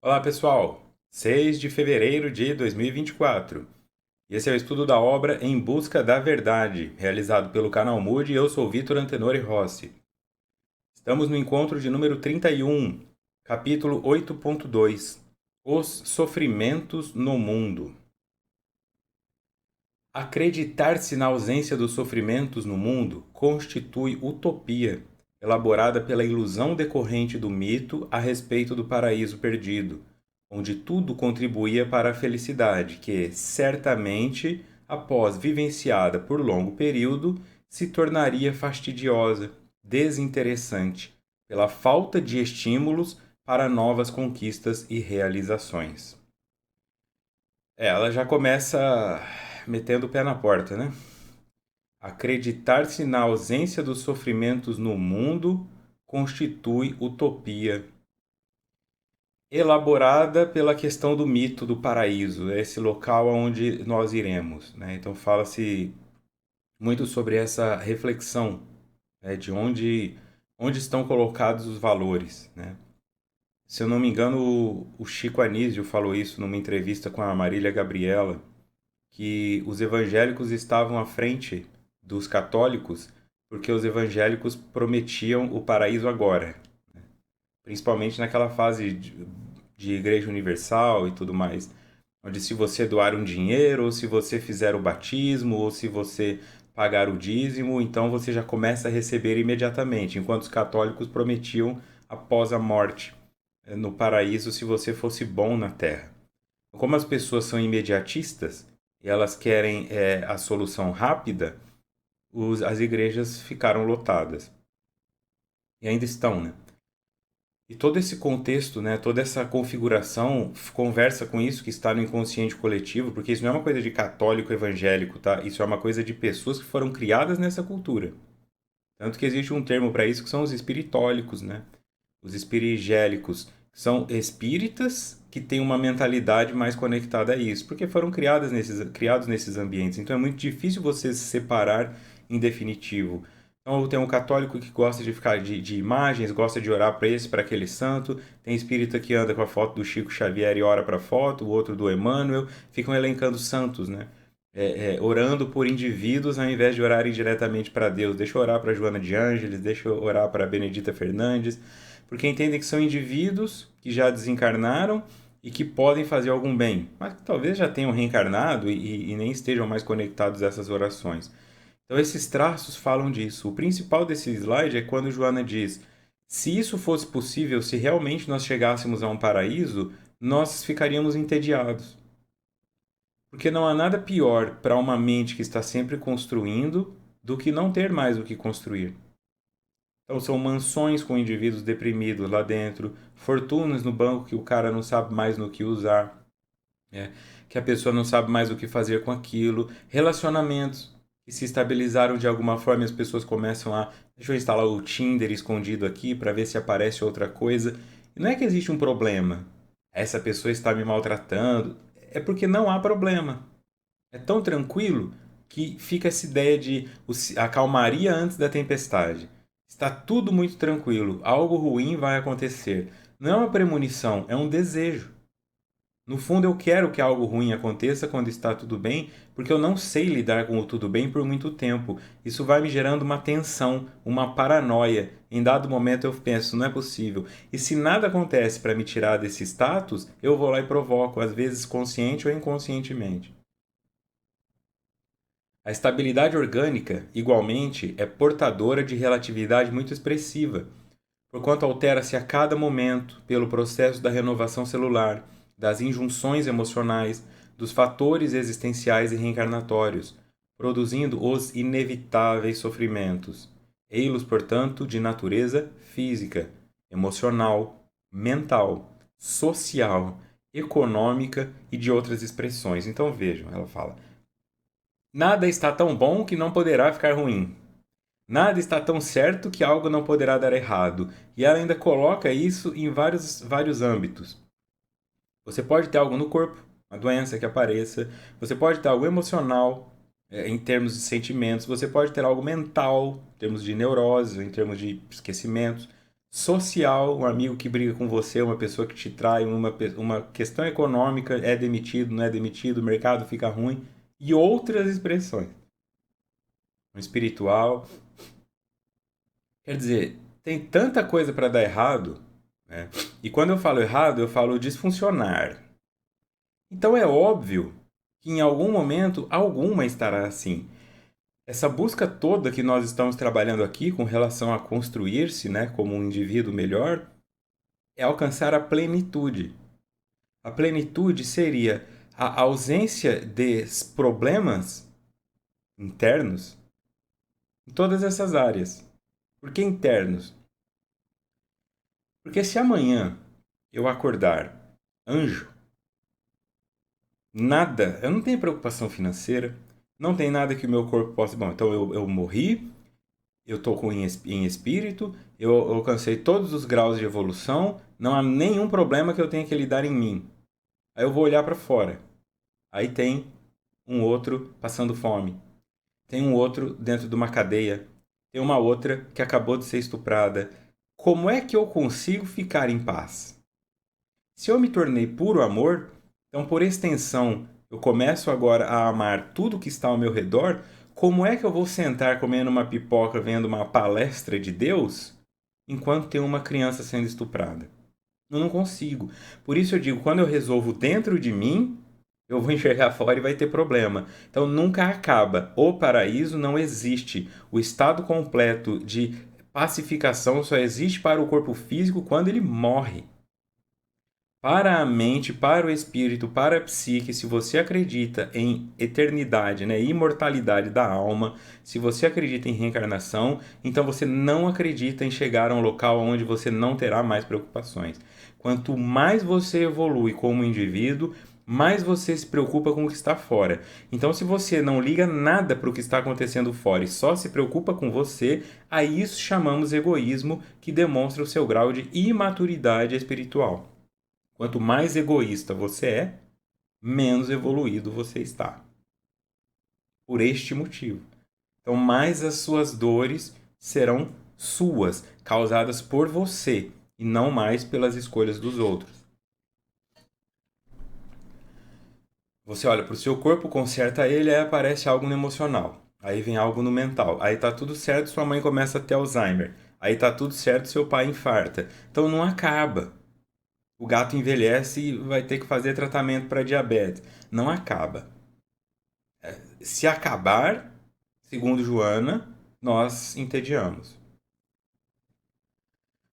Olá, pessoal! 6 de fevereiro de 2024. E esse é o estudo da obra Em Busca da Verdade, realizado pelo canal Mood e eu sou Vitor Antenori Rossi. Estamos no encontro de número 31, capítulo 8.2, Os Sofrimentos no Mundo. Acreditar-se na ausência dos sofrimentos no mundo constitui utopia, elaborada pela ilusão decorrente do mito a respeito do paraíso perdido, onde tudo contribuía para a felicidade, que, certamente, após vivenciada por longo período, se tornaria fastidiosa, desinteressante, pela falta de estímulos para novas conquistas e realizações. Ela já começa metendo o pé na porta, né? Acreditar-se na ausência dos sofrimentos no mundo constitui utopia. Elaborada pela questão do mito do paraíso, esse local aonde nós iremos, né? Então fala-se muito sobre essa reflexão, né, de onde estão colocados os valores, né? Se eu não me engano, o Chico Anísio falou isso numa entrevista com a Marília Gabriela, que os evangélicos estavam à frente dos católicos porque os evangélicos prometiam o paraíso agora, principalmente naquela fase de Igreja Universal e tudo mais, onde se você doar um dinheiro, ou se você fizer o batismo, ou se você pagar o dízimo, então você já começa a receber imediatamente, enquanto os católicos prometiam após a morte no paraíso se você fosse bom na terra. Como as pessoas são imediatistas e elas querem a solução rápida, as igrejas ficaram lotadas. E ainda estão, né? E todo esse contexto, né, toda essa configuração conversa com isso que está no inconsciente coletivo, porque isso não é uma coisa de católico evangélico, tá? Isso é uma coisa de pessoas que foram criadas nessa cultura. Tanto que existe um termo para isso que são os espiritólicos, né? Os espirigélicos são espíritas que têm uma mentalidade mais conectada a isso, porque foram criados nesses ambientes. Então é muito difícil você se separar em definitivo. Então tem um católico que gosta de ficar de imagens, gosta de orar para esse, para aquele santo. Tem espírita que anda com a foto do Chico Xavier e ora para a foto, o outro do Emmanuel. Ficam elencando santos, né? Orando por indivíduos ao invés de orarem diretamente para Deus. Deixa eu orar para Joana de Ângeles, deixa eu orar para Benedita Fernandes, porque entendem que são indivíduos que já desencarnaram e que podem fazer algum bem, mas que talvez já tenham reencarnado e nem estejam mais conectados a essas orações. Então esses traços falam disso. O principal desse slide é quando Joana diz: se isso fosse possível, se realmente nós chegássemos a um paraíso, nós ficaríamos entediados. Porque não há nada pior para uma mente que está sempre construindo do que não ter mais o que construir. Então são mansões com indivíduos deprimidos lá dentro, fortunas no banco que o cara não sabe mais no que usar, né? Que a pessoa não sabe mais o que fazer com aquilo, relacionamentos que se estabilizaram de alguma forma e as pessoas começam a, deixa eu instalar o Tinder escondido aqui para ver se aparece outra coisa. E não é que existe um problema, essa pessoa está me maltratando, é porque não há problema. É tão tranquilo que fica essa ideia de a calmaria antes da tempestade. Está tudo muito tranquilo, algo ruim vai acontecer. Não é uma premonição, é um desejo. No fundo, eu quero que algo ruim aconteça quando está tudo bem, porque eu não sei lidar com o tudo bem por muito tempo. Isso vai me gerando uma tensão, uma paranoia. Em dado momento eu penso, não é possível. E se nada acontece para me tirar desse status, eu vou lá e provoco, às vezes consciente ou inconscientemente. A estabilidade orgânica, igualmente, é portadora de relatividade muito expressiva, porquanto altera-se a cada momento pelo processo da renovação celular, das injunções emocionais, dos fatores existenciais e reencarnatórios, produzindo os inevitáveis sofrimentos. Ei-los, portanto, de natureza física, emocional, mental, social, econômica e de outras expressões. Então vejam, ela fala: nada está tão bom que não poderá ficar ruim. Nada está tão certo que algo não poderá dar errado. E ela ainda coloca isso em vários âmbitos. Você pode ter algo no corpo, uma doença que apareça. Você pode ter algo emocional, em termos de sentimentos. Você pode ter algo mental, em termos de neurose, em termos de esquecimentos. social, um amigo que briga com você, uma pessoa que te trai, uma questão econômica, é demitido, não é demitido, o mercado fica ruim, e outras expressões. Um espiritual. Quer dizer, tem tanta coisa para dar errado, né? E quando eu falo errado, eu falo disfuncionar. Então é óbvio que em algum momento alguma estará assim. Essa busca toda que nós estamos trabalhando aqui com relação a construir-se, né, como um indivíduo melhor, é alcançar a plenitude. A plenitude seria a ausência de problemas internos em todas essas áreas. Por que internos? Porque se amanhã eu acordar anjo, nada, eu não tenho preocupação financeira, não tem nada que o meu corpo possa. Bom, então eu morri, eu estou em espírito, eu alcancei todos os graus de evolução, não há nenhum problema que eu tenha que lidar em mim. Aí eu vou olhar para fora. Aí tem um outro passando fome. Tem um outro dentro de uma cadeia. Tem uma outra que acabou de ser estuprada. Como é que eu consigo ficar em paz? Se eu me tornei puro amor, então por extensão eu começo agora a amar tudo que está ao meu redor, como é que eu vou sentar comendo uma pipoca vendo uma palestra de Deus enquanto tem uma criança sendo estuprada? Eu não consigo. Por isso eu digo, quando eu resolvo dentro de mim, eu vou enxergar fora e vai ter problema. Então nunca acaba. O paraíso não existe. O estado completo de pacificação só existe para o corpo físico quando ele morre. Para a mente, para o espírito, para a psique, se você acredita em eternidade, né, imortalidade da alma, se você acredita em reencarnação, então você não acredita em chegar a um local onde você não terá mais preocupações. Quanto mais você evolui como indivíduo, mais você se preocupa com o que está fora. Então, se você não liga nada para o que está acontecendo fora e só se preocupa com você, a isso chamamos egoísmo, que demonstra o seu grau de imaturidade espiritual. Quanto mais egoísta você é, menos evoluído você está. Por este motivo. Então, mais as suas dores serão suas, causadas por você, e não mais pelas escolhas dos outros. Você olha para o seu corpo, conserta ele, aí aparece algo no emocional. Aí vem algo no mental. Aí tá tudo certo, sua mãe começa a ter Alzheimer. Aí tá tudo certo, seu pai infarta. Então não acaba. O gato envelhece e vai ter que fazer tratamento para diabetes. Não acaba. Se acabar, segundo Joana, nós entediamos.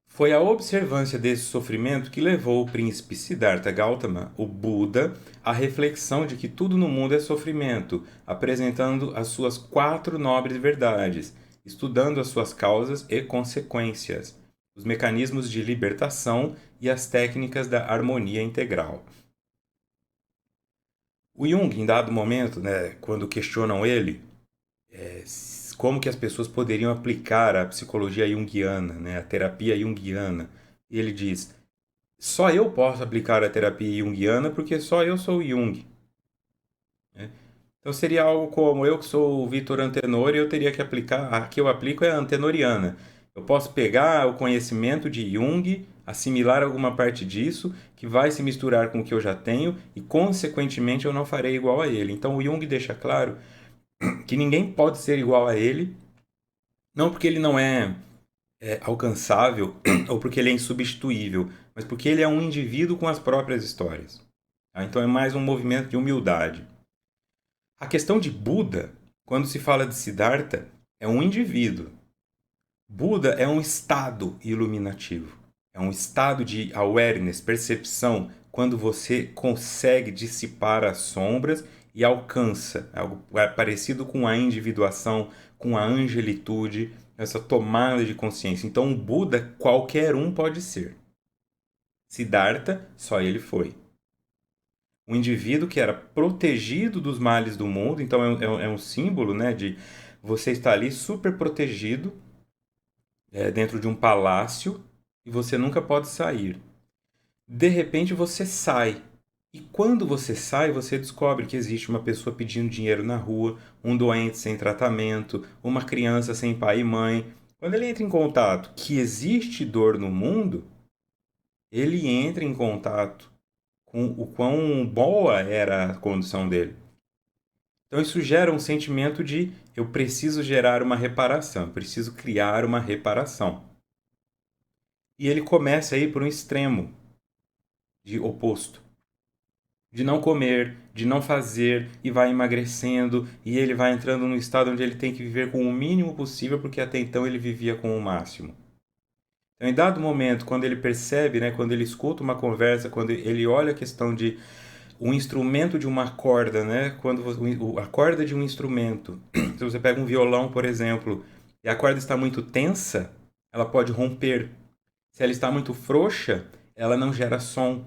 Foi a observância desse sofrimento que levou o príncipe Siddhartha Gautama, o Buda, à reflexão de que tudo no mundo é sofrimento, apresentando as suas 4 nobres verdades, estudando as suas causas e consequências, os mecanismos de libertação e as técnicas da harmonia integral. O Jung, em dado momento, né, quando questionam ele, como que as pessoas poderiam aplicar a psicologia junguiana, né, a terapia junguiana, e ele diz: só eu posso aplicar a terapia junguiana porque só eu sou Jung. Né? Então seria algo como eu que sou o Vitor Antenori, eu teria que aplicar, a que eu aplico é a antenoriana. Eu posso pegar o conhecimento de Jung, assimilar alguma parte disso, que vai se misturar com o que eu já tenho e, consequentemente, eu não farei igual a ele. Então o Jung deixa claro que ninguém pode ser igual a ele, não porque ele não é alcançável ou porque ele é insubstituível, mas porque ele é um indivíduo com as próprias histórias. Tá? Então é mais um movimento de humildade. A questão de Buda, quando se fala de Siddhartha, é um indivíduo. Buda é um estado iluminativo. É um estado de awareness, percepção, quando você consegue dissipar as sombras e alcança algo parecido com a individuação, com a angelitude, essa tomada de consciência. Então, o Buda, qualquer um pode ser. Siddhartha, só ele foi. Um indivíduo que era protegido dos males do mundo, então é um símbolo, né, de você estar ali super protegido, dentro de um palácio, e você nunca pode sair. De repente você sai. E quando você sai, você descobre que existe uma pessoa pedindo dinheiro na rua, um doente sem tratamento, uma criança sem pai e mãe, Quando ele entra em contato que existe dor no mundo, ele entra em contato com o quão boa era a condição dele. Então isso gera um sentimento de eu preciso gerar uma reparação, eu preciso criar uma reparação. E ele começa a ir para um extremo de oposto, de não comer, de não fazer, e vai emagrecendo, e ele vai entrando num estado onde ele tem que viver com o mínimo possível, porque até então ele vivia com o máximo. Então, em dado momento, quando ele percebe, né, quando ele escuta uma conversa, quando ele olha a questão de um instrumento de uma corda, né, quando a corda de um instrumento, se você pega um violão, por exemplo, e a corda está muito tensa, ela pode romper. Se ela está muito frouxa, ela não gera som.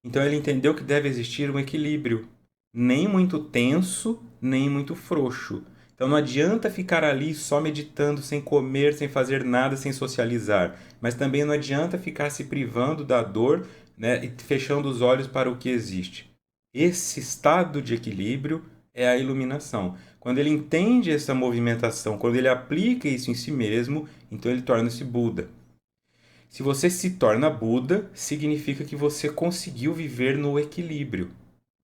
Então ele entendeu que deve existir um equilíbrio, nem muito tenso, nem muito frouxo. Então não adianta ficar ali só meditando, sem comer, sem fazer nada, sem socializar. Mas também não adianta ficar se privando da dor, né, e fechando os olhos para o que existe. Esse estado de equilíbrio é a iluminação. Quando ele entende essa movimentação, quando ele aplica isso em si mesmo, então ele torna-se Buda. Se você se torna Buda, significa que você conseguiu viver no equilíbrio,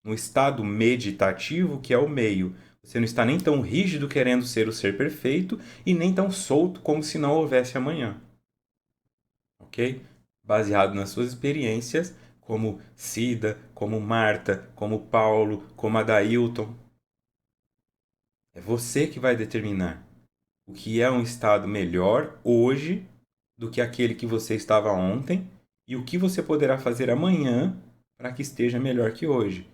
no estado meditativo, que é o meio. Você não está nem tão rígido querendo ser o ser perfeito e nem tão solto como se não houvesse amanhã. Ok? Baseado nas suas experiências, como Cida, como Marta, como Paulo, como Adailton. É você que vai determinar o que é um estado melhor hoje do que aquele que você estava ontem e o que você poderá fazer amanhã para que esteja melhor que hoje.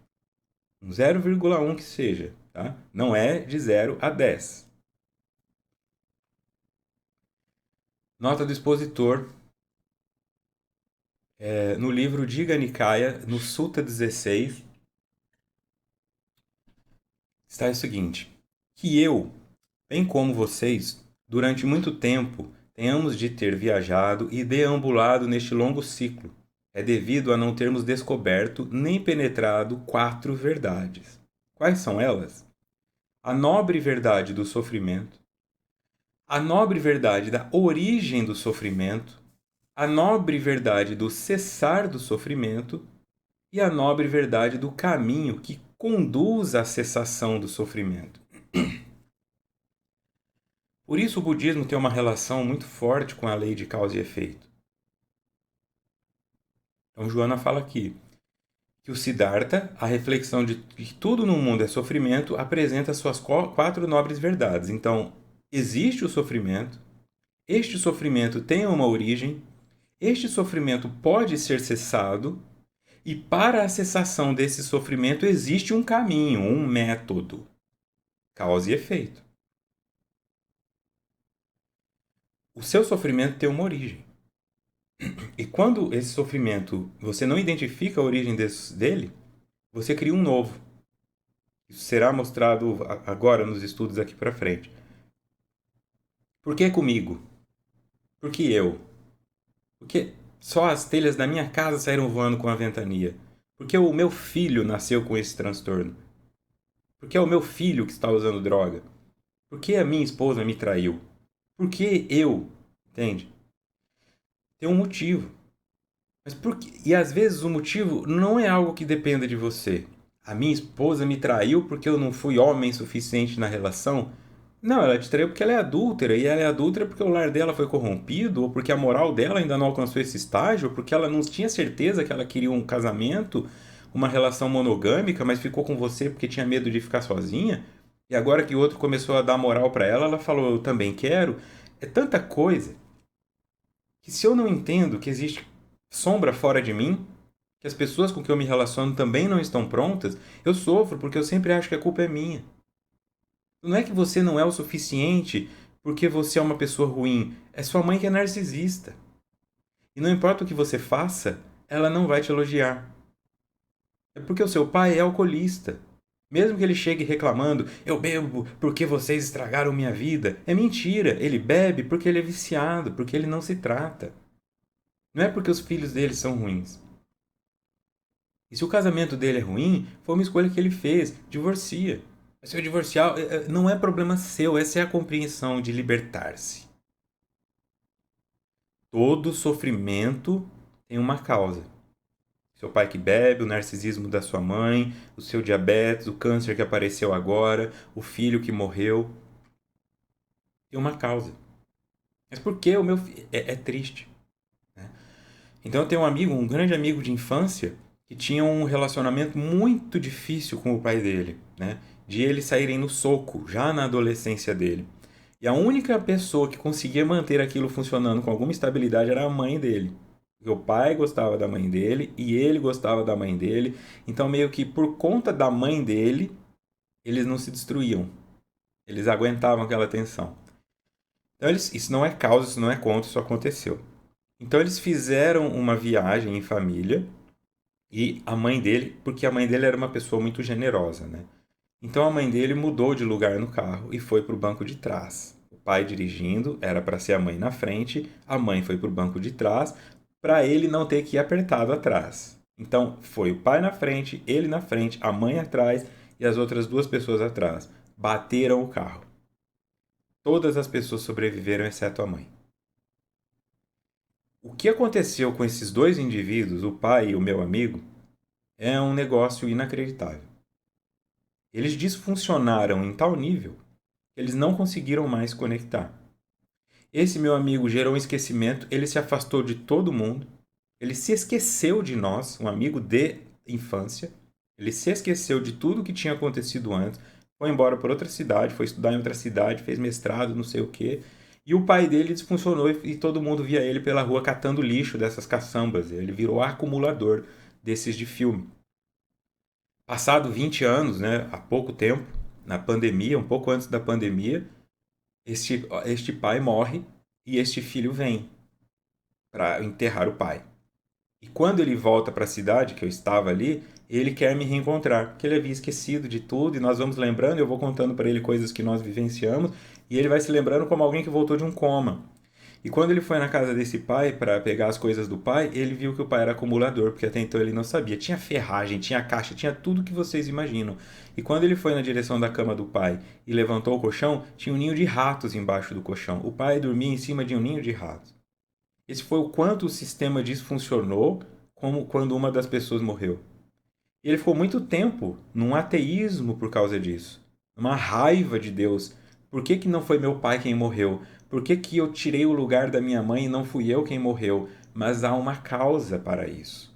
Um 0,1 que seja, tá? Não é de 0 a 10. Nota do expositor, no livro Diga Nikaya, no Sutta 16, está o seguinte: que eu, bem como vocês, durante muito tempo, tenhamos de ter viajado e deambulado neste longo ciclo, é devido a não termos descoberto nem penetrado 4 verdades. Quais são elas? A nobre verdade do sofrimento, a nobre verdade da origem do sofrimento, a nobre verdade do cessar do sofrimento e a nobre verdade do caminho que conduz à cessação do sofrimento. Por isso, o budismo tem uma relação muito forte com a lei de causa e efeito. Então, Joana fala aqui que o Siddhartha, a reflexão de que tudo no mundo é sofrimento, apresenta suas 4 nobres verdades. Então, existe o sofrimento, este sofrimento tem uma origem, este sofrimento pode ser cessado, e para a cessação desse sofrimento existe um caminho, um método, causa e efeito. O seu sofrimento tem uma origem. E quando esse sofrimento você não identifica a origem dele, você cria um novo. Isso será mostrado agora nos estudos aqui para frente. Por que comigo? Por que eu? Porque só as telhas da minha casa saíram voando com a ventania. Porque o meu filho nasceu com esse transtorno. Porque é o meu filho que está usando droga. Porque a minha esposa me traiu. Porque eu, entende? Tem um motivo. Mas por quê? E às vezes o motivo não é algo que dependa de você. A minha esposa me traiu porque eu não fui homem suficiente na relação. Não, ela te traiu porque ela é adúltera. E ela é adúltera porque o lar dela foi corrompido, ou porque a moral dela ainda não alcançou esse estágio, ou porque ela não tinha certeza que ela queria um casamento, uma relação monogâmica, mas ficou com você porque tinha medo de ficar sozinha. E agora que o outro começou a dar moral para ela, ela falou: eu também quero. É tanta coisa que se eu não entendo que existe sombra fora de mim, que as pessoas com que eu me relaciono também não estão prontas, eu sofro porque eu sempre acho que a culpa é minha. Não é que você não é o suficiente porque você é uma pessoa ruim. É sua mãe que é narcisista. E não importa o que você faça, ela não vai te elogiar. É porque o seu pai é alcoolista. Mesmo que ele chegue reclamando, eu bebo porque vocês estragaram minha vida. É mentira. Ele bebe porque ele é viciado, porque ele não se trata. Não é porque os filhos dele são ruins. E se o casamento dele é ruim, foi uma escolha que ele fez. Divorcia. Se eu divorciar, não é problema seu. Essa é a compreensão de libertar-se. Todo sofrimento tem uma causa. Seu pai que bebe, o narcisismo da sua mãe, o seu diabetes, o câncer que apareceu agora, o filho que morreu. Tem uma causa. Mas por que o meu filho? É triste. Né? Então eu tenho um amigo, um grande amigo de infância, que tinha um relacionamento muito difícil com o pai dele, né? De eles saírem no soco, já na adolescência dele. E a única pessoa que conseguia manter aquilo funcionando com alguma estabilidade era a mãe dele. Porque o pai gostava da mãe dele e ele gostava da mãe dele. Então, meio que por conta da mãe dele, eles não se destruíam. Eles aguentavam aquela tensão. Então, isso não é causa, isso não é conta, isso aconteceu. Então, eles fizeram uma viagem em família e a mãe dele, porque a mãe dele era uma pessoa muito generosa, né? Então a mãe dele mudou de lugar no carro e foi para o banco de trás. O pai dirigindo, era para ser a mãe na frente, a mãe foi para o banco de trás, para ele não ter que ir apertado atrás. Então foi o pai na frente, a mãe atrás e as outras duas pessoas atrás. Bateram o carro. Todas as pessoas sobreviveram, exceto a mãe. O que aconteceu com esses dois indivíduos, o pai e o meu amigo, é um negócio inacreditável. Eles disfuncionaram em tal nível que eles não conseguiram mais conectar. Esse meu amigo gerou um esquecimento, ele se afastou de todo mundo, ele se esqueceu de nós, um amigo de infância, ele se esqueceu de tudo que tinha acontecido antes, foi embora para outra cidade, foi estudar em outra cidade, fez mestrado, não sei o quê. E o pai dele desfuncionou e todo mundo via ele pela rua catando lixo dessas caçambas. Ele virou acumulador desses de filme. Passado 20 anos, né, há pouco tempo, na pandemia, um pouco antes da pandemia, este pai morre e este filho vem para enterrar o pai. E quando ele volta para a cidade, que eu estava ali, ele quer me reencontrar, porque ele havia esquecido de tudo e nós vamos lembrando, eu vou contando para ele coisas que nós vivenciamos e ele vai se lembrando como alguém que voltou de um coma. E quando ele foi na casa desse pai para pegar as coisas do pai, ele viu que o pai era acumulador, porque até então ele não sabia. Tinha ferragem, tinha caixa, tinha tudo que vocês imaginam. E quando ele foi na direção da cama do pai e levantou o colchão, tinha um ninho de ratos embaixo do colchão. O pai dormia em cima de um ninho de ratos. Esse foi o quanto o sistema disfuncionou como quando uma das pessoas morreu. E ele ficou muito tempo num ateísmo por causa disso. Uma raiva de Deus. Por que, que não foi meu pai quem morreu? Por que, que eu tirei o lugar da minha mãe e não fui eu quem morreu? Mas há uma causa para isso.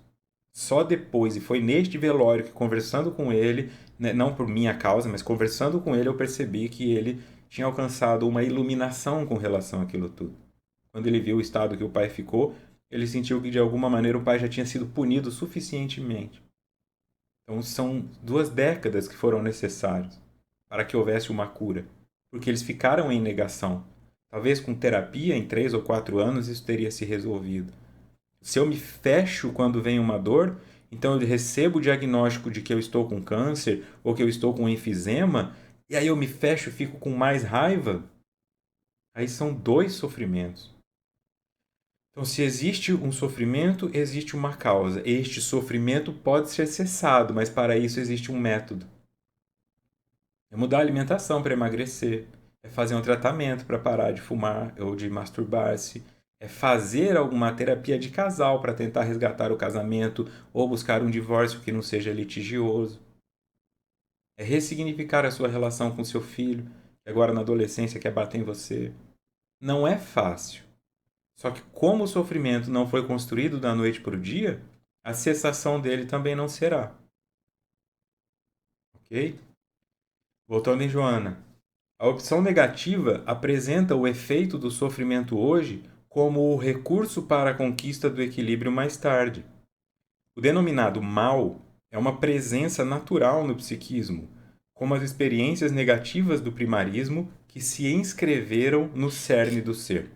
Só depois, e foi neste velório que, conversando com ele, né, não por minha causa, mas conversando com ele, eu percebi que ele tinha alcançado uma iluminação com relação àquilo tudo. Quando ele viu o estado que o pai ficou, ele sentiu que de alguma maneira o pai já tinha sido punido suficientemente. Então são 2 décadas que foram necessárias para que houvesse uma cura, porque eles ficaram em negação. Talvez com terapia, em 3 ou 4 anos, isso teria se resolvido. Se eu me fecho quando vem uma dor, então eu recebo o diagnóstico de que eu estou com câncer ou que eu estou com enfisema, e aí eu me fecho e fico com mais raiva, aí são 2 sofrimentos. Então, se existe um sofrimento, existe uma causa. Este sofrimento pode ser cessado, mas para isso existe um método. É mudar a alimentação para emagrecer, é fazer um tratamento para parar de fumar ou de masturbar-se, é fazer alguma terapia de casal para tentar resgatar o casamento ou buscar um divórcio que não seja litigioso. É ressignificar a sua relação com seu filho, que agora na adolescência quer bater em você. Não é fácil. Só que como o sofrimento não foi construído da noite para o dia, a cessação dele também não será. Ok? Voltando em Joana. A opção negativa apresenta o efeito do sofrimento hoje como o recurso para a conquista do equilíbrio mais tarde. O denominado mal é uma presença natural no psiquismo, como as experiências negativas do primarismo que se inscreveram no cerne do ser.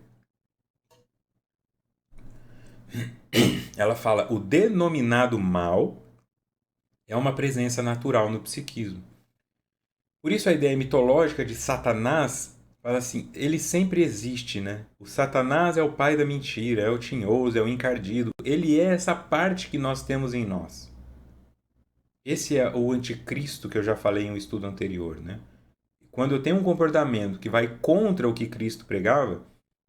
Ela fala: o denominado mal é uma presença natural no psiquismo. Por isso a ideia mitológica de Satanás fala assim, ele sempre existe, né? O Satanás é o pai da mentira, é o tinhoso, é o encardido. Ele é essa parte que nós temos em nós. Esse é o anticristo que eu já falei em um estudo anterior, né? Quando eu tenho um comportamento que vai contra o que Cristo pregava,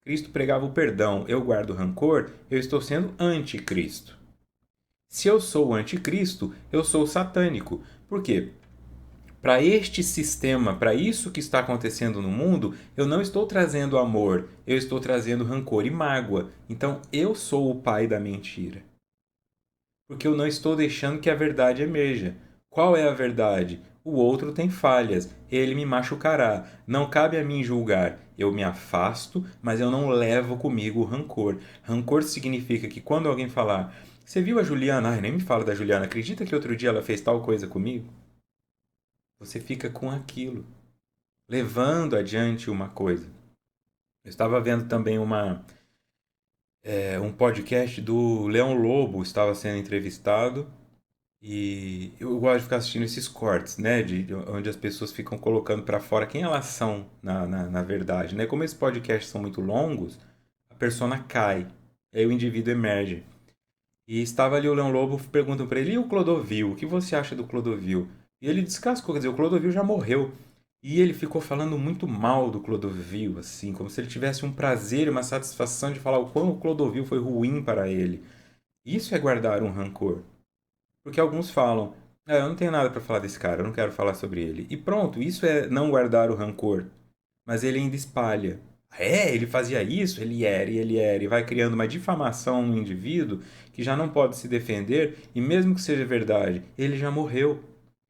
Cristo pregava o perdão, eu guardo rancor, eu estou sendo anticristo. Se eu sou o anticristo, eu sou satânico. Por quê? Para este sistema, para isso que está acontecendo no mundo, eu não estou trazendo amor, eu estou trazendo rancor e mágoa. Então eu sou o pai da mentira. Porque eu não estou deixando que a verdade emerja. Qual é a verdade? O outro tem falhas, ele me machucará. Não cabe a mim julgar. Eu me afasto, mas eu não levo comigo o rancor. Rancor significa que quando alguém falar, você viu a Juliana? Ai, nem me fala da Juliana. Acredita que outro dia ela fez tal coisa comigo? Você fica com aquilo, levando adiante uma coisa. Eu estava vendo também um podcast do Leão Lobo, estava sendo entrevistado. E eu gosto de ficar assistindo esses cortes, né? Onde as pessoas ficam colocando para fora quem elas são na verdade, né? Como esses podcasts são muito longos, a persona cai, aí o indivíduo emerge. E estava ali o Leão Lobo, perguntam para ele, e o Clodovil? O que você acha do Clodovil? E ele descascou, quer dizer, o Clodovil já morreu. E ele ficou falando muito mal do Clodovil, assim, como se ele tivesse um prazer, uma satisfação de falar o quão o Clodovil foi ruim para ele. Isso é guardar um rancor. Porque alguns falam, eu não tenho nada para falar desse cara, eu não quero falar sobre ele. E pronto, isso é não guardar o rancor. Mas ele ainda espalha. É, ele fazia isso, ele era, e vai criando uma difamação no indivíduo que já não pode se defender, e mesmo que seja verdade, ele já morreu.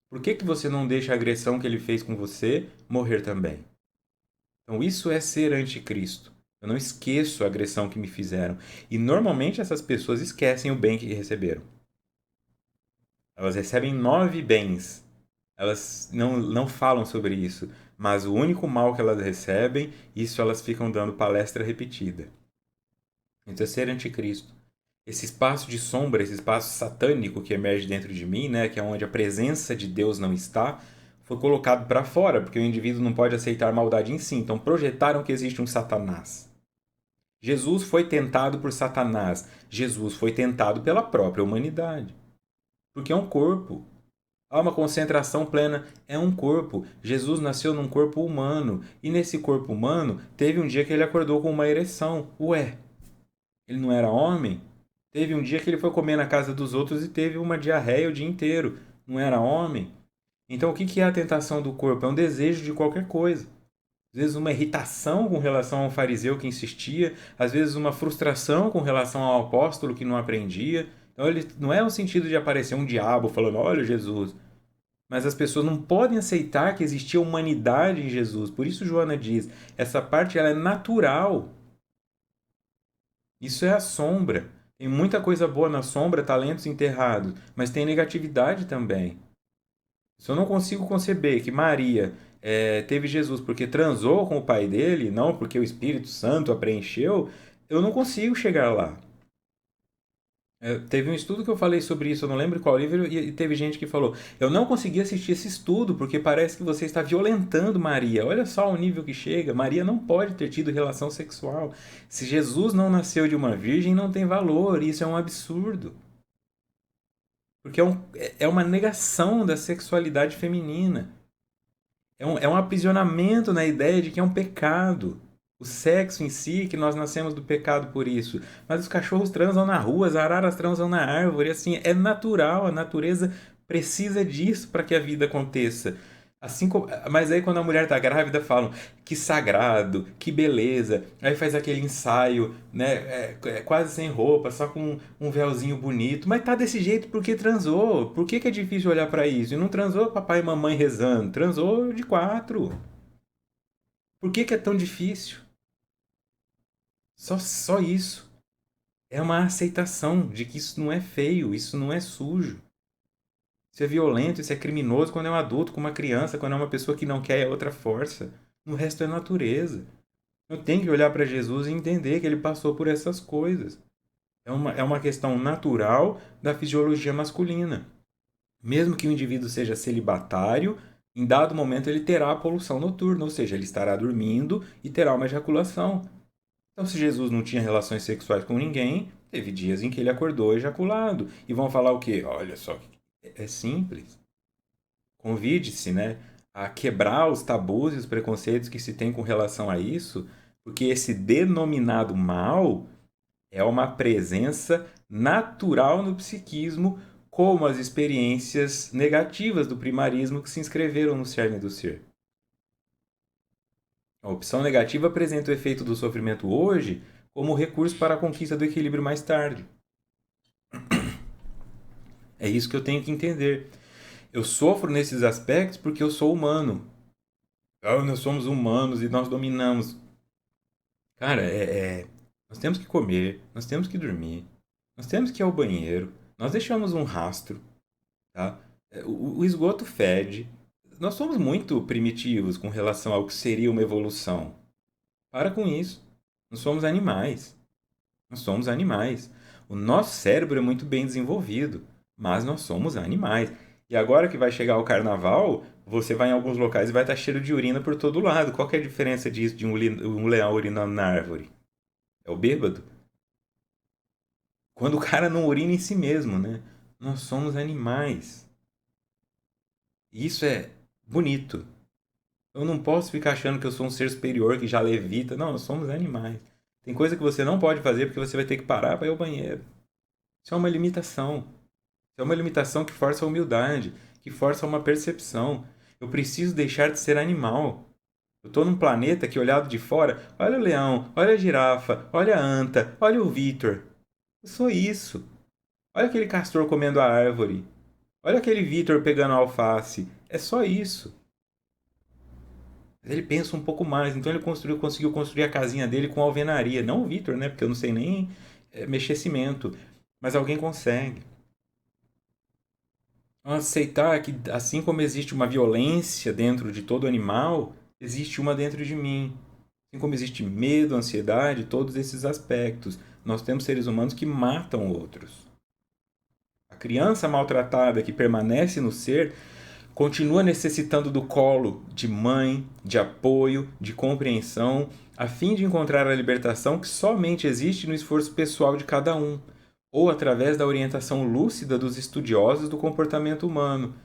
Por que que você não deixa a agressão que ele fez com você morrer também? Então isso é ser anticristo. Eu não esqueço a agressão que me fizeram. E normalmente essas pessoas esquecem o bem que receberam. Elas recebem 9 bens. Elas não falam sobre isso. Mas o único mal que elas recebem, isso elas ficam dando palestra repetida. Então é ser anticristo. Esse espaço de sombra, esse espaço satânico que emerge dentro de mim, né, que é onde a presença de Deus não está, foi colocado para fora, porque o indivíduo não pode aceitar maldade em si. Então projetaram que existe um Satanás. Jesus foi tentado por Satanás. Jesus foi tentado pela própria humanidade. Porque é um corpo. Há uma concentração plena, é um corpo. Jesus nasceu num corpo humano. E nesse corpo humano, teve um dia que ele acordou com uma ereção. Ué, ele não era homem? Teve um dia que ele foi comer na casa dos outros e teve uma diarreia o dia inteiro. Não era homem? Então o que é a tentação do corpo? É um desejo de qualquer coisa. Às vezes uma irritação com relação ao fariseu que insistia, às vezes uma frustração com relação ao apóstolo que não aprendia. Então ele não é o sentido de aparecer um diabo falando, olha Jesus. Mas as pessoas não podem aceitar que existia humanidade em Jesus. Por isso Joana diz, essa parte ela é natural. Isso é a sombra. Tem muita coisa boa na sombra, talentos enterrados, mas tem negatividade também. Se eu não consigo conceber que Maria teve Jesus porque transou com o pai dele, não porque o Espírito Santo a preencheu, eu não consigo chegar lá. Teve um estudo que eu falei sobre isso, eu não lembro qual livro, e teve gente que falou: eu não consegui assistir esse estudo porque parece que você está violentando Maria. Olha só o nível que chega. Maria não pode ter tido relação sexual. Se Jesus não nasceu de uma virgem, não tem valor. Isso é um absurdo. Porque é uma negação da sexualidade feminina. É um aprisionamento na ideia de que é um pecado. O sexo em si, que nós nascemos do pecado por isso. Mas os cachorros transam na rua, as araras transam na árvore, assim, é natural, a natureza precisa disso para que a vida aconteça. Assim como, mas aí quando a mulher está grávida falam que sagrado, que beleza. Aí faz aquele ensaio, né, quase sem roupa, só com um véuzinho bonito. Mas tá desse jeito porque transou. Por que que é difícil olhar para isso? E não transou papai e mamãe rezando, transou de quatro. Por que que é tão difícil? Só isso. É uma aceitação de que isso não é feio, isso não é sujo. Isso é violento, isso é criminoso quando é um adulto, com uma criança, quando é uma pessoa que não quer a outra força. No resto é natureza. Eu tenho que olhar para Jesus e entender que ele passou por essas coisas. É uma questão natural da fisiologia masculina. Mesmo que o indivíduo seja celibatário, em dado momento ele terá a poluição noturna, ou seja, ele estará dormindo e terá uma ejaculação. Então, se Jesus não tinha relações sexuais com ninguém, teve dias em que ele acordou ejaculado. E vão falar o quê? Olha só, é simples. Convide-se, né, a quebrar os tabus e os preconceitos que se tem com relação a isso, Porque esse denominado mal é uma presença natural no psiquismo, como as experiências negativas do primarismo que se inscreveram no cerne do ser. A opção negativa apresenta o efeito do sofrimento hoje como recurso para a conquista do equilíbrio mais tarde. É isso que eu tenho que entender. Eu sofro nesses aspectos porque eu sou humano. Nós somos humanos e nós dominamos. Cara, nós temos que comer, nós temos que dormir, nós temos que ir ao banheiro, nós deixamos um rastro, tá? O esgoto fede. Nós somos muito primitivos com relação ao que seria uma evolução. Para com isso. Nós somos animais. Nós somos animais. O nosso cérebro é muito bem desenvolvido, mas nós somos animais. E agora que vai chegar o carnaval, você vai em alguns locais e vai estar cheiro de urina por todo lado. Qual que é a diferença disso de um leão urinando na árvore? É o bêbado? Quando o cara não urina em si mesmo, né? Nós somos animais. E isso é bonito. Eu não posso ficar achando que eu sou um ser superior que já levita. Não, nós somos animais. Tem coisa que você não pode fazer porque você vai ter que parar para ir ao banheiro. Isso é uma limitação. Isso é uma limitação que força a humildade, que força uma percepção. Eu preciso deixar de ser animal. Eu estou num planeta que, olhado de fora, olha o leão, olha a girafa, olha a anta, olha o Vitor. Eu sou isso. Olha aquele castor comendo a árvore. Olha aquele Vitor pegando a alface. É só isso. Mas ele pensa um pouco mais, então ele conseguiu construir a casinha dele com alvenaria. Não o Vitor, né? Porque eu não sei nem mexer cimento. Mas alguém consegue. Aceitar que, assim como existe uma violência dentro de todo animal, existe uma dentro de mim. Assim como existe medo, ansiedade, todos esses aspectos. Nós temos seres humanos que matam outros. A criança maltratada que permanece no ser continua necessitando do colo de mãe, de apoio, de compreensão, a fim de encontrar a libertação que somente existe no esforço pessoal de cada um, ou através da orientação lúcida dos estudiosos do comportamento humano.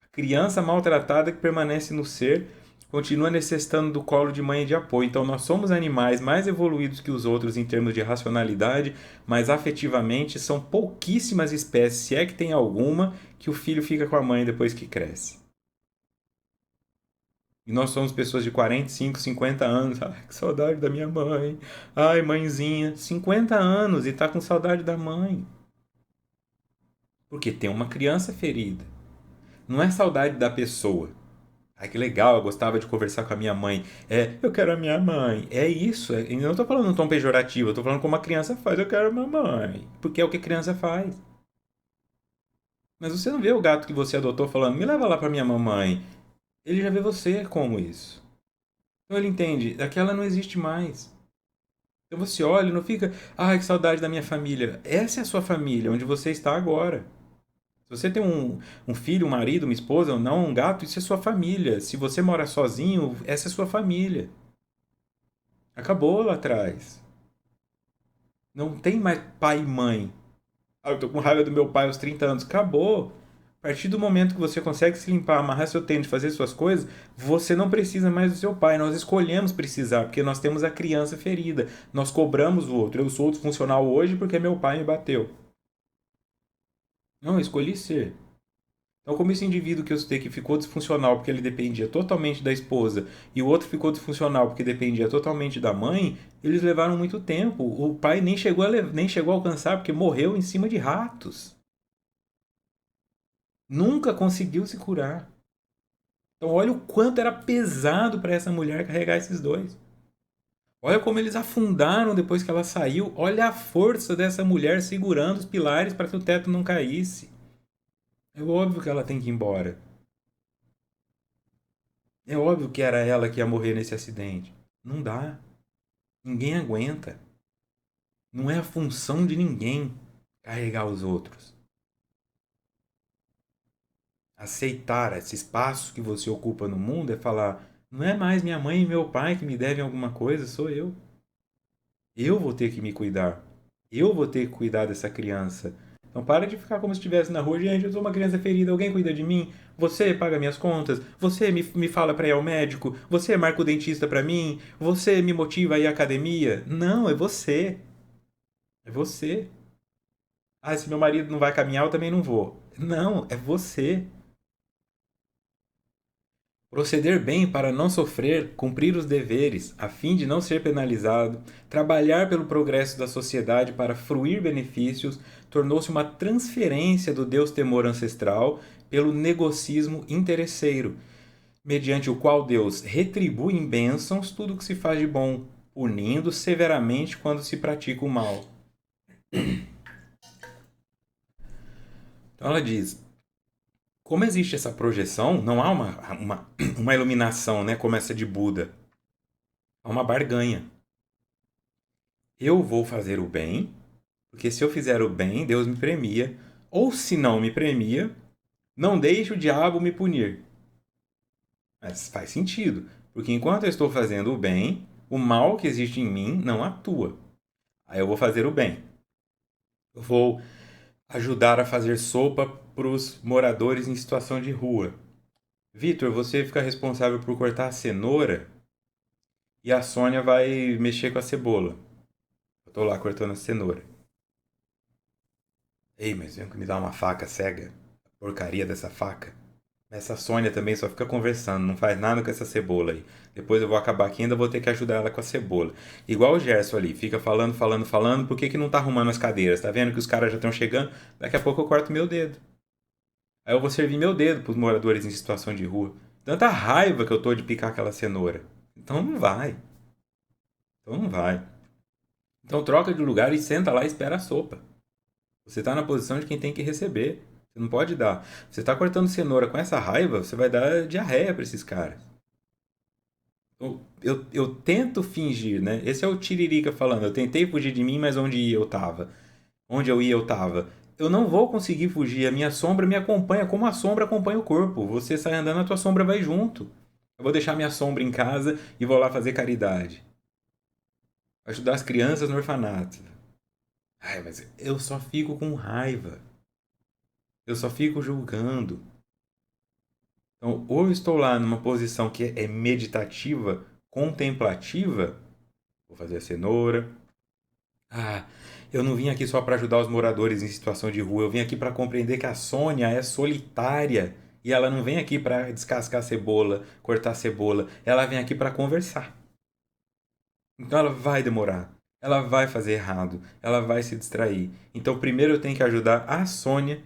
A criança maltratada que permanece no ser continua necessitando do colo de mãe e de apoio. Então, nós somos animais mais evoluídos que os outros em termos de racionalidade, mas afetivamente são pouquíssimas espécies, se é que tem alguma, que o filho fica com a mãe depois que cresce. E nós somos pessoas de 45, 50 anos. Ai, que saudade da minha mãe. Ai, mãezinha. 50 anos e tá com saudade da mãe. Porque tem uma criança ferida. Não é saudade da pessoa. Ai, que legal, eu gostava de conversar com a minha mãe. Eu quero a minha mãe. É isso. Eu não tô falando num tom pejorativo, eu tô falando como a criança faz. Eu quero a minha mãe. Porque é o que a criança faz. Mas você não vê o gato que você adotou falando, me leva lá pra minha mamãe. Ele já vê você como isso. Então ele entende, aquela não existe mais. Então você olha e não fica, ai, que saudade da minha família. Essa é a sua família, onde você está agora. Se você tem um filho, um marido, uma esposa, ou não, um gato, isso é sua família. Se você mora sozinho, essa é sua família. Acabou lá atrás. Não tem mais pai e mãe. Ah, eu tô com raiva do meu pai aos 30 anos. Acabou. A partir do momento que você consegue se limpar, amarrar seu tênis, fazer suas coisas, você não precisa mais do seu pai. Nós escolhemos precisar, porque nós temos a criança ferida. Nós cobramos o outro. Eu sou disfuncional hoje porque meu pai me bateu. Não, eu escolhi ser. Então, como esse indivíduo que eu citei que ficou disfuncional porque ele dependia totalmente da esposa e o outro ficou disfuncional porque dependia totalmente da mãe, eles levaram muito tempo. O pai nem chegou a alcançar porque morreu em cima de ratos. Nunca conseguiu se curar. Então, olha o quanto era pesado para essa mulher carregar esses dois. Olha como eles afundaram depois que ela saiu. Olha a força dessa mulher segurando os pilares para que o teto não caísse. É óbvio que ela tem que ir embora. É óbvio que era ela que ia morrer nesse acidente. Não dá. Ninguém aguenta. Não é a função de ninguém carregar os outros. Aceitar esse espaço que você ocupa no mundo é falar: não é mais minha mãe e meu pai que me devem alguma coisa, sou eu. Eu vou ter que me cuidar. Eu vou ter que cuidar dessa criança. Então para de ficar como se estivesse na rua. Gente, eu sou uma criança ferida, alguém cuida de mim? Você paga minhas contas? Você me fala para ir ao médico? Você marca o dentista para mim? Você me motiva a ir à academia? Não, é você. É você. Ah, se meu marido não vai caminhar, eu também não vou. Não, é você. Proceder bem para não sofrer, cumprir os deveres, a fim de não ser penalizado, trabalhar pelo progresso da sociedade para fruir benefícios, tornou-se uma transferência do Deus temor ancestral pelo negocismo interesseiro, mediante o qual Deus retribui em bênçãos tudo o que se faz de bom, punindo severamente quando se pratica o mal. Então ela diz: como existe essa projeção, não há uma iluminação, né, como essa de Buda. Há uma barganha. Eu vou fazer o bem, porque se eu fizer o bem, Deus me premia. Ou se não me premia, não deixe o diabo me punir. Mas faz sentido, porque enquanto eu estou fazendo o bem, o mal que existe em mim não atua. Aí eu vou fazer o bem. Eu vou ajudar a fazer sopa para os moradores em situação de rua. Vitor, você fica responsável por cortar a cenoura e a Sônia vai mexer com a cebola. Eu tô lá cortando a cenoura. Ei, mas vem que me dá uma faca cega. Porcaria dessa faca. Essa Sônia também só fica conversando, não faz nada com essa cebola aí. Depois eu vou acabar aqui e ainda vou ter que ajudar ela com a cebola. Igual o Gerson ali, fica falando, falando, falando, por que que não tá arrumando as cadeiras? Tá vendo que os caras já estão chegando? Daqui a pouco eu corto meu dedo. Aí eu vou servir meu dedo pros moradores em situação de rua. Tanta raiva que eu tô de picar aquela cenoura. Então não vai. Então não vai. Então troca de lugar e senta lá e espera a sopa. Você está na posição de quem tem que receber. Você não pode dar. Você está cortando cenoura com essa raiva, você vai dar diarreia para esses caras. Eu tento fingir, né? Esse é o Tiririca falando. Eu tentei fugir de mim, mas onde ia eu tava. Onde eu ia eu tava. Eu não vou conseguir fugir. A minha sombra me acompanha como a sombra acompanha o corpo. Você sai andando, a tua sombra vai junto. Eu vou deixar minha sombra em casa e vou lá fazer caridade. Ajudar as crianças no orfanato. Ai, mas eu só fico com raiva. Eu só fico julgando. Então, ou eu estou lá numa posição que é meditativa, contemplativa, vou fazer a cenoura. Ah, eu não vim aqui só para ajudar os moradores em situação de rua, eu vim aqui para compreender que a Sônia é solitária e ela não vem aqui para descascar cebola, cortar cebola, ela vem aqui para conversar. Então ela vai demorar, ela vai fazer errado, ela vai se distrair. Então primeiro eu tenho que ajudar a Sônia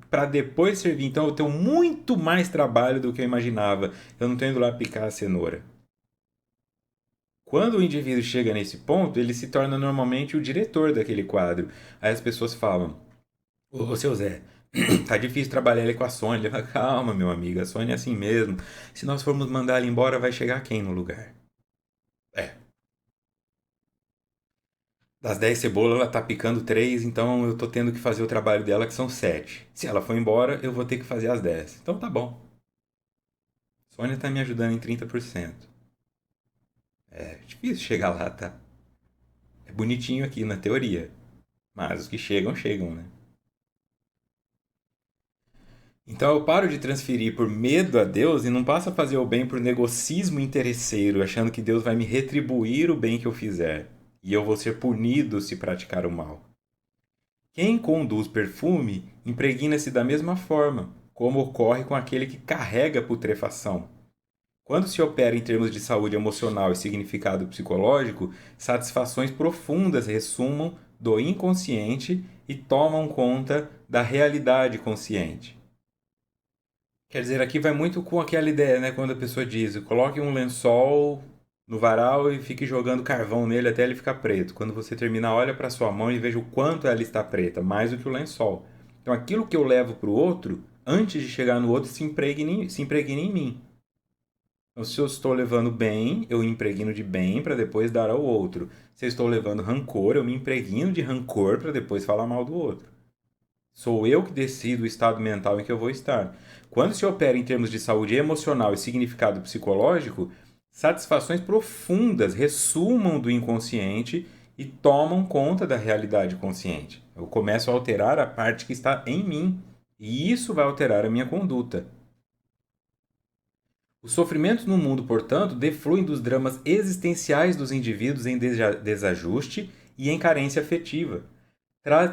para depois servir. Então eu tenho muito mais trabalho do que eu imaginava. Eu não estou indo lá picar a cenoura. Quando o indivíduo chega nesse ponto, ele se torna normalmente o diretor daquele quadro. Aí as pessoas falam: ô seu Zé, tá difícil trabalhar ele com a Sônia. Ele fala: calma, meu amigo, a Sônia é assim mesmo. Se nós formos mandar ela embora, vai chegar quem no lugar? É. Das 10 cebolas, ela tá picando 3, então eu tô tendo que fazer o trabalho dela, que são 7. Se ela for embora, eu vou ter que fazer as 10. Então tá bom. Sônia tá me ajudando em 30%. É difícil chegar lá, tá? É bonitinho aqui na teoria. Mas os que chegam, chegam, né? Então eu paro de transferir por medo a Deus e não passo a fazer o bem por negocismo interesseiro, achando que Deus vai me retribuir o bem que eu fizer. E eu vou ser punido se praticar o mal. Quem conduz perfume impregna-se da mesma forma, como ocorre com aquele que carrega putrefação. Quando se opera em termos de saúde emocional e significado psicológico, satisfações profundas ressumam do inconsciente e tomam conta da realidade consciente. Quer dizer, aqui vai muito com aquela ideia, né? Quando a pessoa diz: coloque um lençol no varal e fique jogando carvão nele até ele ficar preto. Quando você terminar, olha para sua mão e veja o quanto ela está preta, mais do que o lençol. Então, aquilo que eu levo para o outro, antes de chegar no outro, se impregna em mim. Então, se eu estou levando bem, eu impregno de bem para depois dar ao outro. Se eu estou levando rancor, eu me impregno de rancor para depois falar mal do outro. Sou eu que decido o estado mental em que eu vou estar. Quando se opera em termos de saúde emocional e significado psicológico, satisfações profundas ressumam do inconsciente e tomam conta da realidade consciente. Eu começo a alterar a parte que está em mim. E isso vai alterar a minha conduta. Os sofrimentos no mundo, portanto, defluem dos dramas existenciais dos indivíduos em desajuste e em carência afetiva,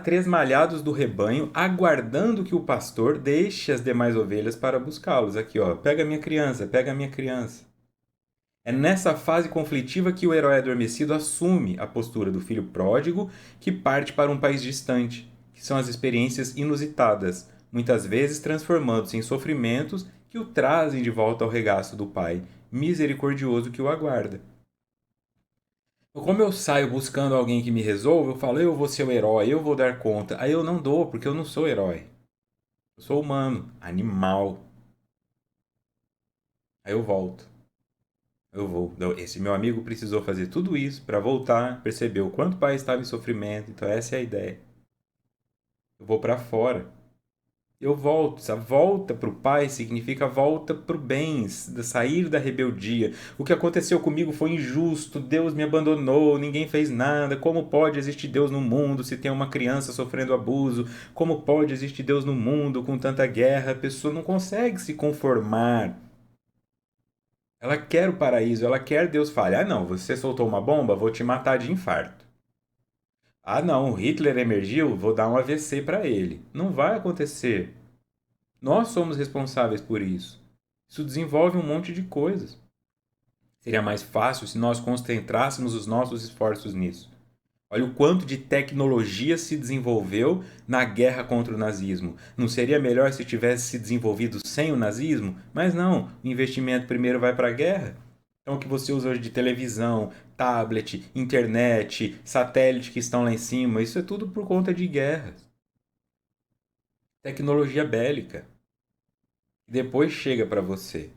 tresmalhados do rebanho, aguardando que o pastor deixe as demais ovelhas para buscá-los. Aqui, ó, pega a minha criança, pega a minha criança. É nessa fase conflitiva que o herói adormecido assume a postura do filho pródigo que parte para um país distante, que são as experiências inusitadas, muitas vezes transformando-se em sofrimentos que o trazem de volta ao regaço do pai, misericordioso que o aguarda. Como eu saio buscando alguém que me resolva, eu falo, eu vou ser o herói, eu vou dar conta. Aí eu não dou, porque eu não sou herói. Eu sou humano, animal. Aí eu volto. Eu vou. Esse meu amigo precisou fazer tudo isso para voltar, perceber o quanto o pai estava em sofrimento. Então essa é a ideia. Eu vou para fora. Eu volto. Essa volta para o pai significa volta para o bem, sair da rebeldia. O que aconteceu comigo foi injusto. Deus me abandonou, ninguém fez nada. Como pode existir Deus no mundo se tem uma criança sofrendo abuso? Como pode existir Deus no mundo com tanta guerra? A pessoa não consegue se conformar. Ela quer o paraíso, ela quer Deus fale: ah, não, você soltou uma bomba, vou te matar de infarto. Ah, não, Hitler emergiu, vou dar um AVC para ele. Não vai acontecer. Nós somos responsáveis por isso. Isso desenvolve um monte de coisas. Seria mais fácil se nós concentrássemos os nossos esforços nisso. Olha o quanto de tecnologia se desenvolveu na guerra contra o nazismo. Não seria melhor se tivesse se desenvolvido sem o nazismo? Mas não, o investimento primeiro vai para a guerra. Então, o que você usa hoje de televisão, tablet, internet, satélite que estão lá em cima, isso é tudo por conta de guerras. Tecnologia bélica. Depois chega para você.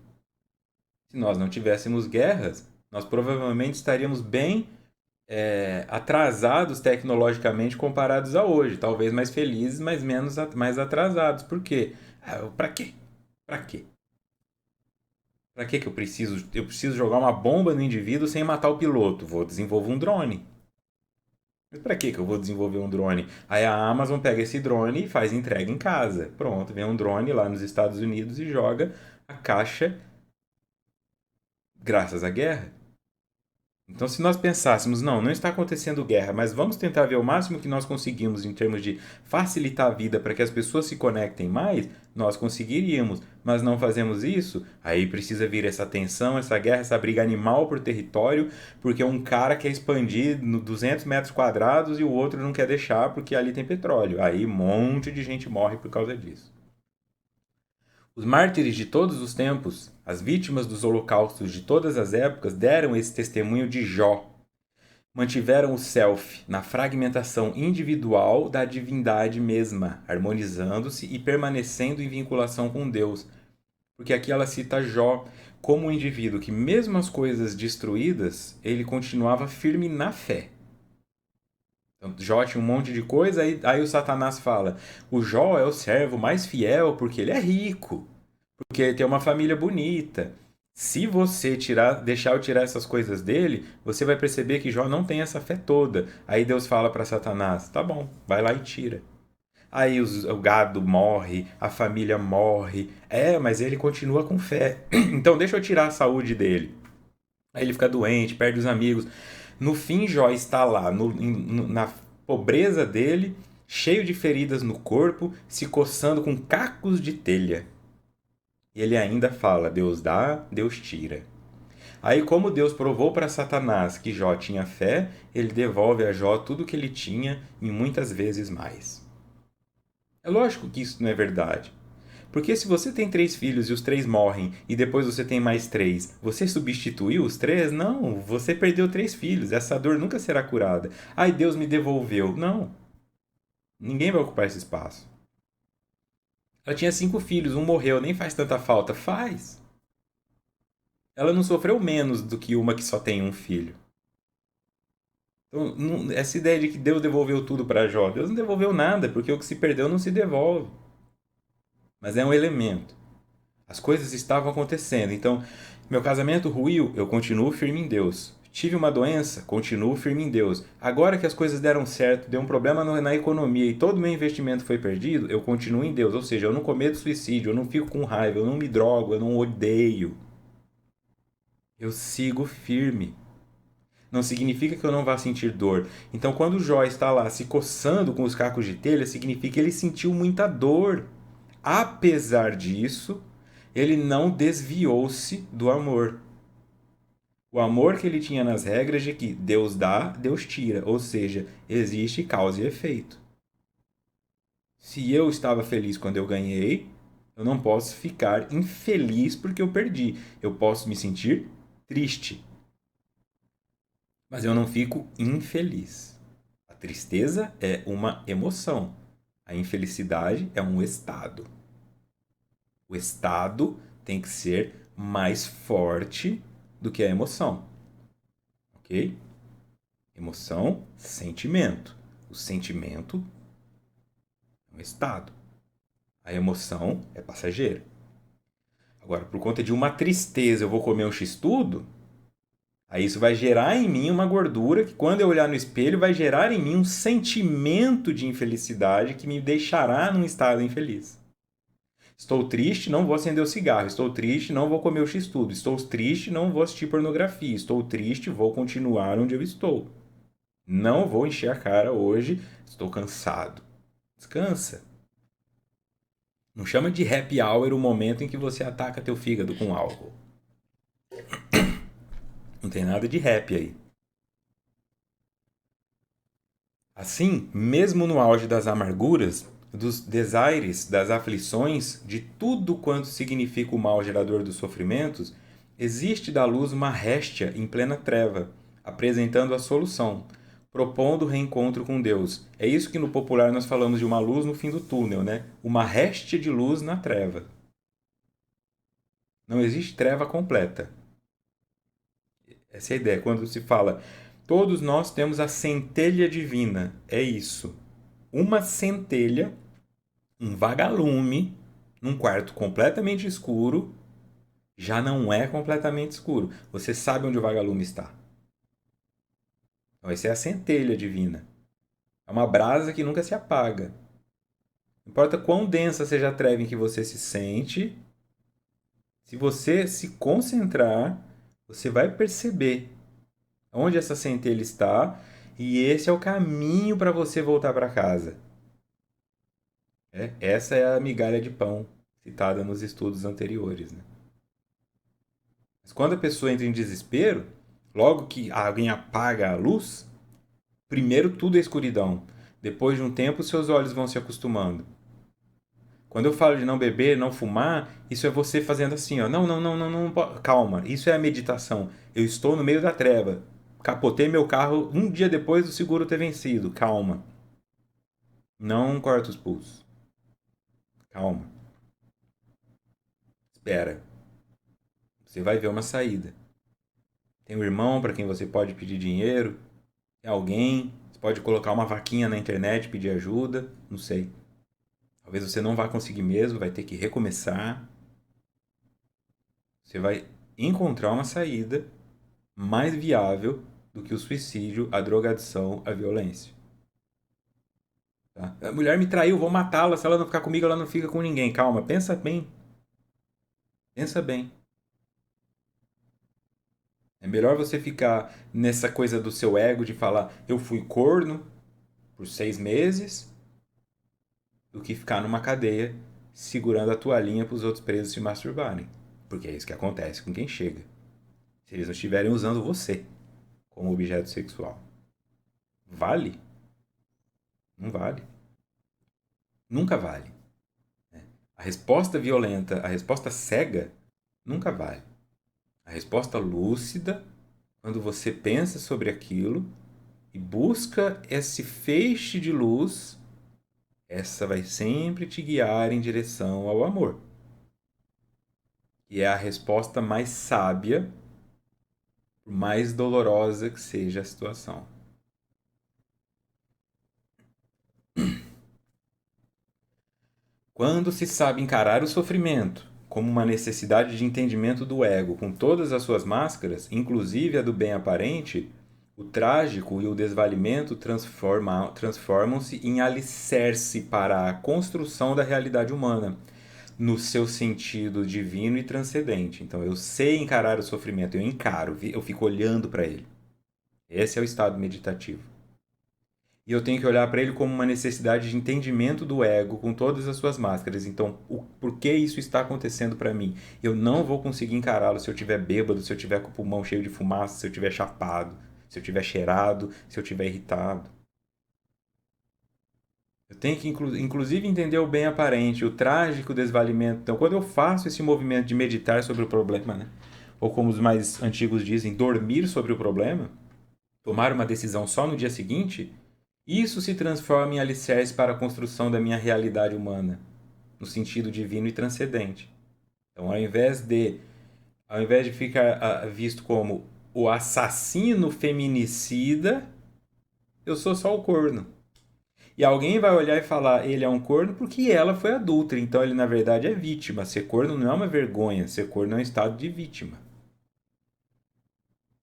Se nós não tivéssemos guerras, nós provavelmente estaríamos bem atrasados tecnologicamente comparados a hoje. Talvez mais felizes, mas mais atrasados. Por quê? Para quê? Para quê? Para que eu preciso? Eu preciso jogar uma bomba no indivíduo sem matar o piloto. Vou desenvolver um drone. Mas para que eu vou desenvolver um drone? Aí a Amazon pega esse drone e faz entrega em casa. Pronto, vem um drone lá nos Estados Unidos e joga a caixa graças à guerra. Então, se nós pensássemos, não está acontecendo guerra, mas vamos tentar ver o máximo que nós conseguimos em termos de facilitar a vida para que as pessoas se conectem mais, nós conseguiríamos. Mas não fazemos isso, aí precisa vir essa tensão, essa guerra, essa briga animal por território, porque um cara quer expandir no 200 metros quadrados e o outro não quer deixar porque ali tem petróleo. Aí um monte de gente morre por causa disso. Os mártires de todos os tempos, as vítimas dos holocaustos de todas as épocas, deram esse testemunho de Jó. Mantiveram o self na fragmentação individual da divindade mesma, harmonizando-se e permanecendo em vinculação com Deus. Porque aqui ela cita Jó como um indivíduo que, mesmo as coisas destruídas, ele continuava firme na fé. Então, Jó tinha um monte de coisa, aí o Satanás fala: o Jó é o servo mais fiel porque ele é rico, porque ele tem uma família bonita. Se você deixar eu tirar essas coisas dele, você vai perceber que Jó não tem essa fé toda. Aí Deus fala para Satanás: tá bom, vai lá e tira. Aí o gado morre, a família morre. Mas ele continua com fé. Então deixa eu tirar a saúde dele. Aí ele fica doente, perde os amigos. No fim, Jó está lá, na pobreza dele, cheio de feridas no corpo, se coçando com cacos de telha. E ele ainda fala: Deus dá, Deus tira. Aí, como Deus provou para Satanás que Jó tinha fé, ele devolve a Jó tudo o que ele tinha e muitas vezes mais. É lógico que isso não é verdade. Porque se você tem 3 filhos e os 3 morrem e depois você tem mais 3, você substituiu os 3? Não, você perdeu 3 filhos. Essa dor nunca será curada. Ai, Deus me devolveu. Não. Ninguém vai ocupar esse espaço. Ela tinha 5 filhos, um morreu, nem faz tanta falta. Faz. Ela não sofreu menos do que uma que só tem um filho. Então, essa ideia de que Deus devolveu tudo para Jó, Deus não devolveu nada, porque o que se perdeu não se devolve. Mas é um elemento. As coisas estavam acontecendo. Então, meu casamento ruiu, eu continuo firme em Deus. Tive uma doença, continuo firme em Deus. Agora que as coisas deram certo, deu um problema na economia e todo o meu investimento foi perdido, eu continuo em Deus. Ou seja, eu não cometo suicídio, eu não fico com raiva, eu não me drogo, eu não odeio. Eu sigo firme. Não significa que eu não vá sentir dor. Então, quando o Jó está lá se coçando com os cacos de telha, significa que ele sentiu muita dor. Apesar disso, ele não desviou-se do amor. O amor que ele tinha nas regras de que Deus dá, Deus tira. Ou seja, existe causa e efeito. Se eu estava feliz quando eu ganhei, eu não posso ficar infeliz porque eu perdi. Eu posso me sentir triste, mas eu não fico infeliz. A tristeza é uma emoção. A infelicidade é um estado. O estado tem que ser mais forte do que a emoção. Ok? Emoção, sentimento. O sentimento é um estado. A emoção é passageira. Agora, por conta de uma tristeza, eu vou comer um x-tudo, aí isso vai gerar em mim uma gordura que, quando eu olhar no espelho, vai gerar em mim um sentimento de infelicidade que me deixará num estado infeliz. Estou triste, não vou acender o cigarro. Estou triste, não vou comer o x-tudo. Estou triste, não vou assistir pornografia. Estou triste, vou continuar onde eu estou. Não vou encher a cara hoje, estou cansado. Descansa. Não chama de happy hour o momento em que você ataca teu fígado com álcool. Não tem nada de happy aí. Assim, mesmo no auge das amarguras, dos desaires, das aflições, de tudo quanto significa o mal gerador dos sofrimentos, existe da luz uma réstia em plena treva, apresentando a solução, propondo o reencontro com Deus. É isso que no popular nós falamos de uma luz no fim do túnel, né? Uma réstia de luz na treva. Não existe treva completa. Essa é a ideia. Quando se fala, todos nós temos a centelha divina. É isso. Uma centelha, um vagalume, num quarto completamente escuro, já não é completamente escuro. Você sabe onde o vagalume está. Então, essa é a centelha divina. É uma brasa que nunca se apaga. Não importa quão densa seja a treva em que você se sente, se você se concentrar, você vai perceber onde essa centelha está, e esse é o caminho para você voltar para casa. Essa é a migalha de pão citada nos estudos anteriores. Né? Mas quando a pessoa entra em desespero, logo que alguém apaga a luz, primeiro tudo é escuridão. Depois de um tempo, seus olhos vão se acostumando. Quando eu falo de não beber, não fumar, isso é você fazendo assim, ó. Não, não, não, não, não, calma. Isso é a meditação. Eu estou no meio da treva. Capotei meu carro um dia depois do seguro ter vencido. Calma. Não corta os pulsos. Calma. Espera. Você vai ver uma saída. Tem um irmão para quem você pode pedir dinheiro. Tem alguém. Você pode colocar uma vaquinha na internet, pedir ajuda. Não sei. Talvez você não vá conseguir mesmo, vai ter que recomeçar. Você vai encontrar uma saída mais viável do que o suicídio, a drogadição, a violência. Tá? A mulher me traiu, vou matá-la. Se ela não ficar comigo, ela não fica com ninguém. Calma, pensa bem. Pensa bem. É melhor você ficar nessa coisa do seu ego de falar eu fui corno por 6 meses do que ficar numa cadeia segurando a toalhinha para os outros presos se masturbarem. Porque é isso que acontece com quem chega. Se eles não estiverem usando você como objeto sexual. Vale? Não vale. Nunca vale. A resposta violenta, a resposta cega, nunca vale. A resposta lúcida, quando você pensa sobre aquilo e busca esse feixe de luz, essa vai sempre te guiar em direção ao amor. E é a resposta mais sábia, por mais dolorosa que seja a situação. Quando se sabe encarar o sofrimento como uma necessidade de entendimento do ego, com todas as suas máscaras, inclusive a do bem aparente, o trágico e o desvalimento transformam-se em alicerce para a construção da realidade humana, no seu sentido divino e transcendente. Então eu sei encarar o sofrimento, eu encaro, eu fico olhando para ele. Esse é o estado meditativo. E eu tenho que olhar para ele como uma necessidade de entendimento do ego com todas as suas máscaras. Então, por que isso está acontecendo para mim? Eu não vou conseguir encará-lo se eu estiver bêbado, se eu estiver com o pulmão cheio de fumaça, se eu estiver chapado, se eu estiver cheirado, se eu estiver irritado. Eu tenho que, inclusive, entender o bem aparente, o trágico desvalimento. Então, quando eu faço esse movimento de meditar sobre o problema, né? Ou como os mais antigos dizem, dormir sobre o problema, tomar uma decisão só no dia seguinte, isso se transforma em alicerce para a construção da minha realidade humana, no sentido divino e transcendente. Então, ao invés de ficar visto como o assassino feminicida, eu sou só o corno. E alguém vai olhar e falar, ele é um corno porque ela foi adulta, então ele na verdade é vítima. Ser corno não é uma vergonha, ser corno é um estado de vítima.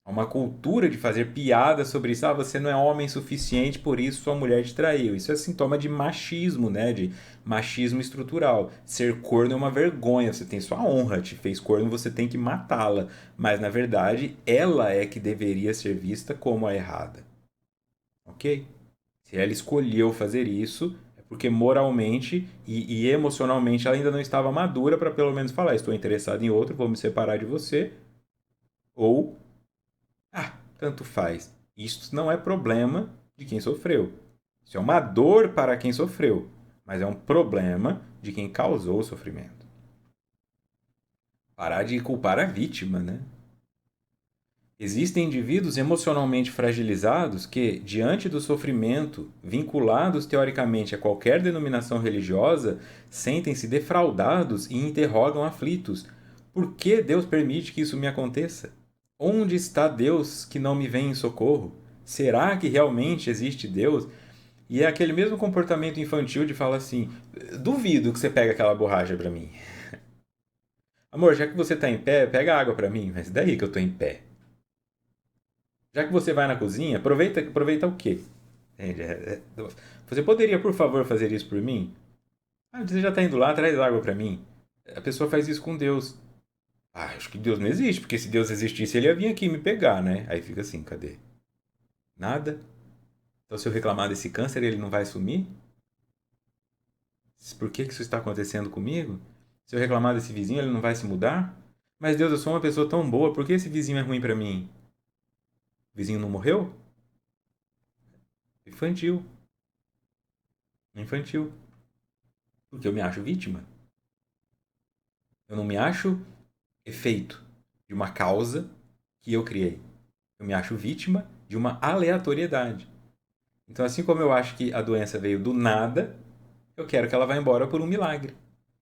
Há uma cultura de fazer piada sobre isso. Ah, você não é homem suficiente, por isso sua mulher te traiu. Isso é sintoma de machismo, né? De machismo estrutural. Ser corno é uma vergonha. Você tem sua honra. Te fez corno, você tem que matá-la. Mas na verdade, ela é que deveria ser vista como a errada. Ok? Se ela escolheu fazer isso, é porque moralmente e emocionalmente ela ainda não estava madura para pelo menos falar: estou interessado em outro, vou me separar de você. Ou tanto faz. Isso não é problema de quem sofreu. Isso é uma dor para quem sofreu, mas é um problema de quem causou o sofrimento. Parar de culpar a vítima, né? Existem indivíduos emocionalmente fragilizados que, diante do sofrimento, vinculados teoricamente a qualquer denominação religiosa, sentem-se defraudados e interrogam aflitos: por que Deus permite que isso me aconteça? Onde está Deus que não me vem em socorro? Será que realmente existe Deus? E é aquele mesmo comportamento infantil de falar assim: duvido que você pegue aquela borracha para mim. Amor, já que você tá em pé, pega água para mim. Mas daí que eu tô em pé. Já que você vai na cozinha, aproveita o quê? Você poderia, por favor, fazer isso por mim? Ah, você já está indo lá, traz água para mim. A pessoa faz isso com Deus. Ah, acho que Deus não existe, porque se Deus existisse, ele ia vir aqui me pegar, né? Aí fica assim, cadê? Nada? Então, se eu reclamar desse câncer, ele não vai sumir? Por que isso está acontecendo comigo? Se eu reclamar desse vizinho, ele não vai se mudar? Mas Deus, eu sou uma pessoa tão boa, por que esse vizinho é ruim para mim? O vizinho não morreu? Infantil. Infantil. Porque eu me acho vítima. Eu não me acho efeito de uma causa que eu criei. Eu me acho vítima de uma aleatoriedade. Então, assim como eu acho que a doença veio do nada, eu quero que ela vá embora por um milagre.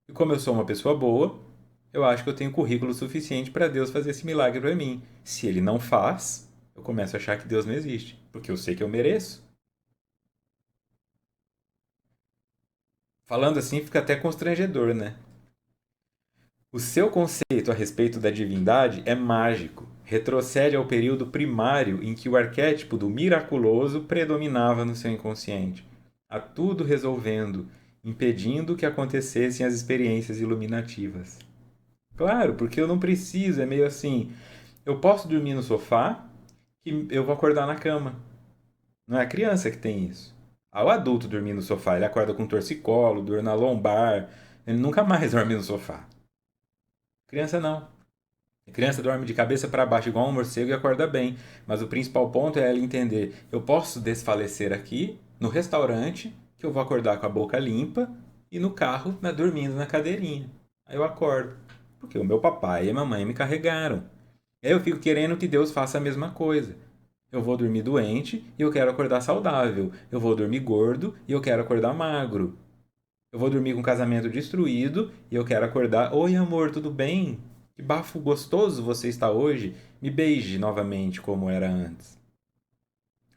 E como eu sou uma pessoa boa, eu acho que eu tenho currículo suficiente para Deus fazer esse milagre para mim. Se ele não faz, eu começo a achar que Deus não existe, porque eu sei que eu mereço. Falando assim fica até constrangedor, né? O seu conceito a respeito da divindade é mágico. Retrocede ao período primário em que o arquétipo do miraculoso predominava no seu inconsciente, a tudo resolvendo, impedindo que acontecessem as experiências iluminativas. Claro, porque eu não preciso, é meio assim, eu posso dormir no sofá que eu vou acordar na cama. Não é a criança que tem isso. Ah, o adulto dormir no sofá, ele acorda com torcicolo, dor na lombar, ele nunca mais dorme no sofá. Criança não. A criança dorme de cabeça para baixo igual um morcego e acorda bem. Mas o principal ponto é ela entender: eu posso desfalecer aqui, no restaurante, que eu vou acordar com a boca limpa, e no carro, dormindo na cadeirinha. Aí eu acordo. Porque o meu papai e a mamãe me carregaram. Aí eu fico querendo que Deus faça a mesma coisa. Eu vou dormir doente e eu quero acordar saudável. Eu vou dormir gordo e eu quero acordar magro. Eu vou dormir com o casamento destruído e eu quero acordar. Oi, amor, tudo bem? Que bafo gostoso você está hoje. Me beije novamente como era antes.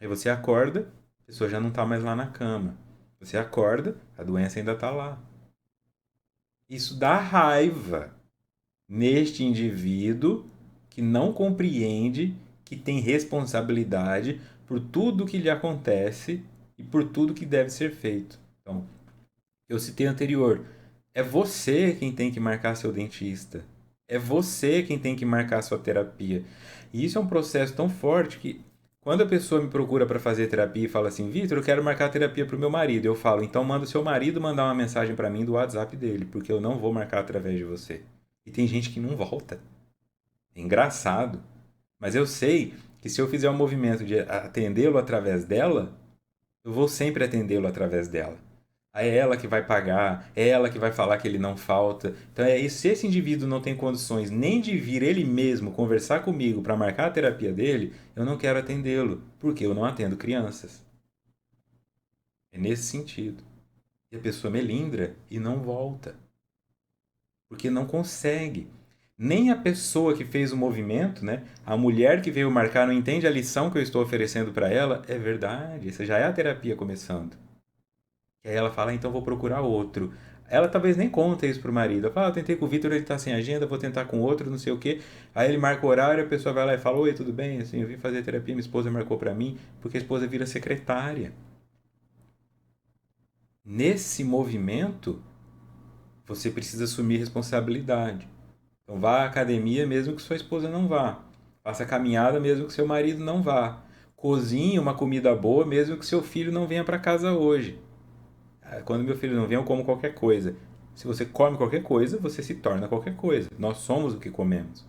Aí você acorda, a pessoa já não está mais lá na cama. Você acorda, a doença ainda está lá. Isso dá raiva. neste indivíduo que não compreende que tem responsabilidade por tudo que lhe acontece e por tudo que deve ser feito. Então, eu citei anterior, é você quem tem que marcar seu dentista. É você quem tem que marcar sua terapia. E isso é um processo tão forte que quando a pessoa me procura para fazer terapia e fala assim, Vitor, eu quero marcar terapia para o meu marido, eu falo, então manda o seu marido mandar uma mensagem para mim do WhatsApp dele, porque eu não vou marcar através de você. E tem gente que não volta. É engraçado. Mas eu sei que se eu fizer o movimento de atendê-lo através dela, eu vou sempre atendê-lo através dela. Aí é ela que vai pagar, é ela que vai falar que ele não falta. Então é isso. Se esse indivíduo não tem condições nem de vir ele mesmo conversar comigo para marcar a terapia dele, eu não quero atendê-lo, porque eu não atendo crianças. É nesse sentido. E a pessoa melindra e não volta, porque não consegue. Nem a pessoa que fez o movimento, né? A mulher que veio marcar não entende a lição que eu estou oferecendo para ela. É verdade, essa já é a terapia começando. E aí ela fala, então vou procurar outro. Ela talvez nem conta isso pro marido. Ela fala, eu tentei com o Vitor, ele tá sem agenda, vou tentar com outro, não sei o quê. Aí ele marca o horário, a pessoa vai lá e fala, oi, tudo bem? Assim, eu vim fazer terapia, minha esposa marcou para mim, porque a esposa vira secretária. Nesse movimento, você precisa assumir responsabilidade. Então vá à academia mesmo que sua esposa não vá. Faça caminhada mesmo que seu marido não vá. Cozinhe uma comida boa mesmo que seu filho não venha para casa hoje. Quando meu filho não vem, eu como qualquer coisa. Se você come qualquer coisa, você se torna qualquer coisa. Nós somos o que comemos.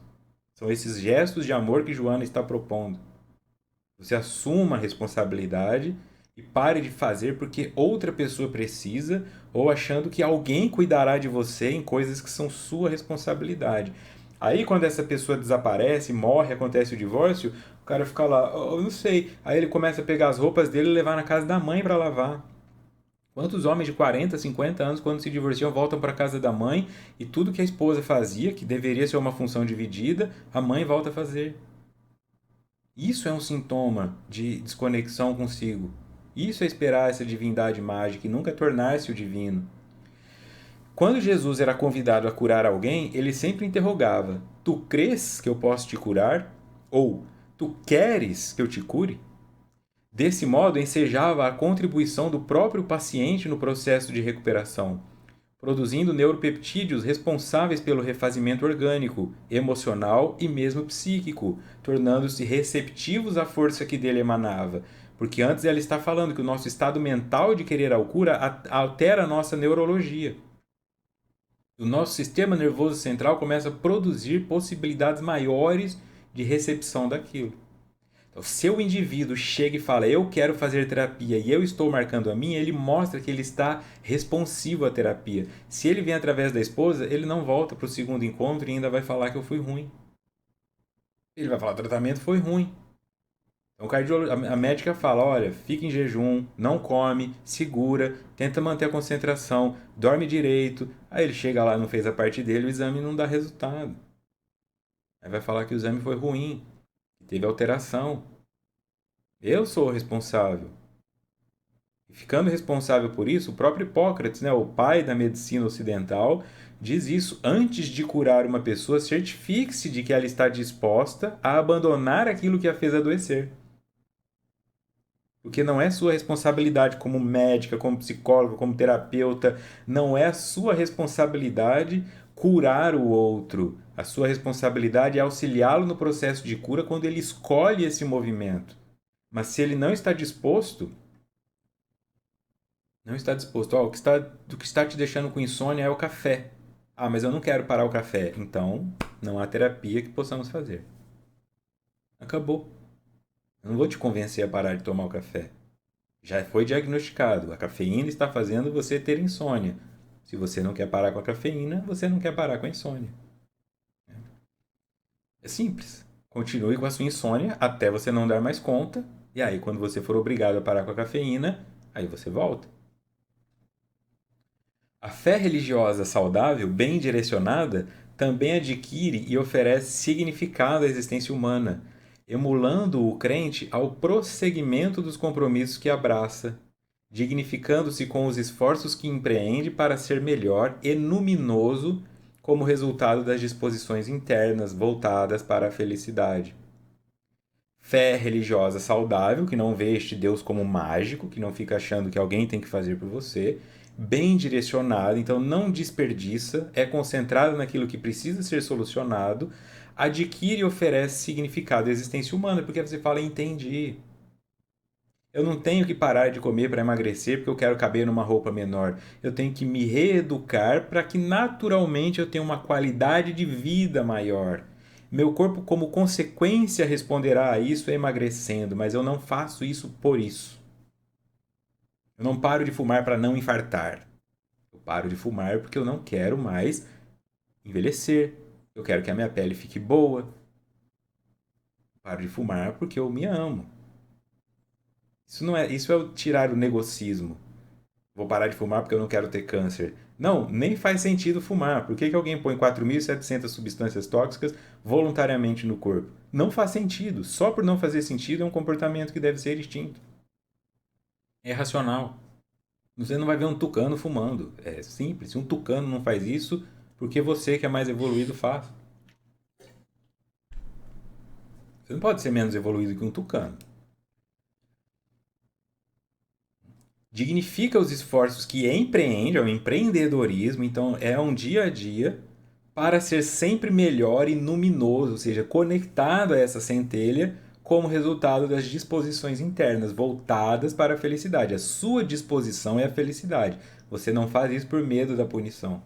São esses gestos de amor que Joana está propondo. Você assuma a responsabilidade e pare de fazer porque outra pessoa precisa ou achando que alguém cuidará de você em coisas que são sua responsabilidade. Aí quando essa pessoa desaparece, morre, acontece o divórcio, o cara fica lá, eu não sei. Aí ele começa a pegar as roupas dele e levar na casa da mãe para lavar. Quantos homens de 40, 50 anos, quando se divorciam, voltam para a casa da mãe e tudo que a esposa fazia, que deveria ser uma função dividida, a mãe volta a fazer. Isso é um sintoma de desconexão consigo. Isso é esperar essa divindade mágica e nunca tornar-se o divino. Quando Jesus era convidado a curar alguém, ele sempre interrogava: Tu crês que eu posso te curar? Ou Tu queres que eu te cure? Desse modo, ensejava a contribuição do próprio paciente no processo de recuperação, produzindo neuropeptídeos responsáveis pelo refazimento orgânico, emocional e mesmo psíquico, tornando-se receptivos à força que dele emanava. Porque antes ela está falando que o nosso estado mental de querer a cura altera a nossa neurologia. O nosso sistema nervoso central começa a produzir possibilidades maiores de recepção daquilo. Então, se o indivíduo chega e fala, eu quero fazer terapia e eu estou marcando a minha, ele mostra que ele está responsivo à terapia. Se ele vem através da esposa, ele não volta para o segundo encontro e ainda vai falar que eu fui ruim. Ele vai falar, o tratamento foi ruim. Então, a médica fala, olha, fica em jejum, não come, segura, tenta manter a concentração, dorme direito. Aí ele chega lá, não fez a parte dele, o exame não dá resultado. Aí vai falar que o exame foi ruim, que teve alteração. Eu sou o responsável. E ficando responsável por isso, o próprio Hipócrates, né, o pai da medicina ocidental, diz isso: antes de curar uma pessoa, certifique-se de que ela está disposta a abandonar aquilo que a fez adoecer. Porque não é sua responsabilidade como médica, como psicóloga, como terapeuta, não é sua responsabilidade curar o outro. A sua responsabilidade é auxiliá-lo no processo de cura quando ele escolhe esse movimento. Mas se ele não está disposto, não está disposto. Ó, o que está te deixando com insônia é o café. Ah, mas eu não quero parar o café. Então, não há terapia que possamos fazer. Acabou. Eu não vou te convencer a parar de tomar o café. Já foi diagnosticado. A cafeína está fazendo você ter insônia. Se você não quer parar com a cafeína, você não quer parar com a insônia. É simples. Continue com a sua insônia até você não dar mais conta. E aí, quando você for obrigado a parar com a cafeína, aí você volta. A fé religiosa saudável, bem direcionada, também adquire e oferece significado à existência humana, emulando o crente ao prosseguimento dos compromissos que abraça, dignificando-se com os esforços que empreende para ser melhor e luminoso como resultado das disposições internas voltadas para a felicidade. Fé religiosa saudável, que não vê este Deus como mágico, que não fica achando que alguém tem que fazer por você, bem direcionada, então não desperdiça, é concentrada naquilo que precisa ser solucionado, adquire e oferece significado à existência humana, porque você fala, entendi. Eu não tenho que parar de comer para emagrecer porque eu quero caber numa roupa menor. Eu tenho que me reeducar para que naturalmente eu tenha uma qualidade de vida maior. Meu corpo, como consequência, responderá a isso emagrecendo, mas eu não faço isso por isso. Eu não paro de fumar para não infartar. Eu paro de fumar porque eu não quero mais envelhecer. Eu quero que a minha pele fique boa. Eu paro de fumar porque eu me amo. Isso é tirar o negocismo. Vou parar de fumar porque eu não quero ter câncer. Não, nem faz sentido fumar. Por que, que alguém põe 4.700 substâncias tóxicas voluntariamente no corpo? Não faz sentido. Só por não fazer sentido é um comportamento que deve ser extinto. É racional. Você não vai ver um tucano fumando. É simples. Se um tucano não faz isso, por que você, que é mais evoluído, faz? Você não pode ser menos evoluído que um tucano. Dignifica os esforços que empreende, é o empreendedorismo, então é um dia a dia para ser sempre melhor e luminoso, ou seja, conectado a essa centelha como resultado das disposições internas voltadas para a felicidade. A sua disposição é a felicidade. Você não faz isso por medo da punição.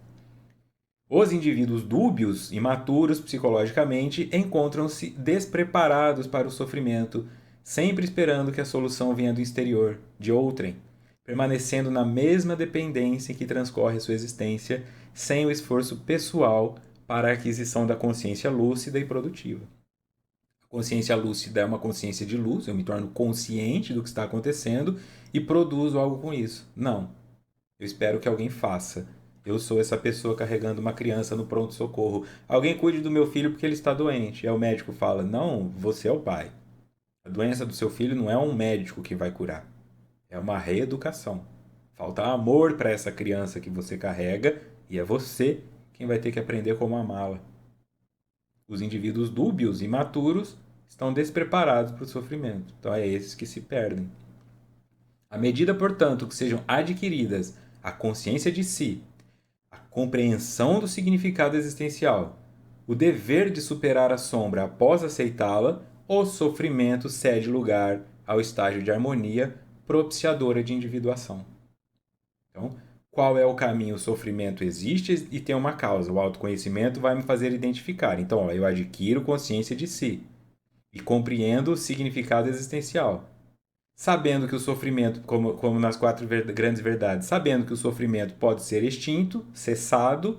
Os indivíduos dúbios, imaturos psicologicamente, encontram-se despreparados para o sofrimento, sempre esperando que a solução venha do exterior, de outrem, permanecendo na mesma dependência em que transcorre sua existência, sem o esforço pessoal para a aquisição da consciência lúcida e produtiva. A consciência lúcida é uma consciência de luz, eu me torno consciente do que está acontecendo e produzo algo com isso. Não, eu espero que alguém faça. Eu sou essa pessoa carregando uma criança no pronto-socorro. Alguém cuide do meu filho porque ele está doente. Aí o médico fala: não, você é o pai. A doença do seu filho não é um médico que vai curar. É uma reeducação. Falta amor para essa criança que você carrega e é você quem vai ter que aprender como amá-la. Os indivíduos dúbios, imaturos, estão despreparados para o sofrimento. Então é esses que se perdem. À medida, portanto, que sejam adquiridas a consciência de si, a compreensão do significado existencial, o dever de superar a sombra após aceitá-la, o sofrimento cede lugar ao estágio de harmonia propiciadora de individuação. Então, qual é o caminho? O sofrimento existe e tem uma causa. O autoconhecimento vai me fazer identificar. Então, ó, eu adquiro consciência de si e compreendo o significado existencial. Sabendo que o sofrimento, como nas quatro grandes verdades, sabendo que o sofrimento pode ser extinto, cessado,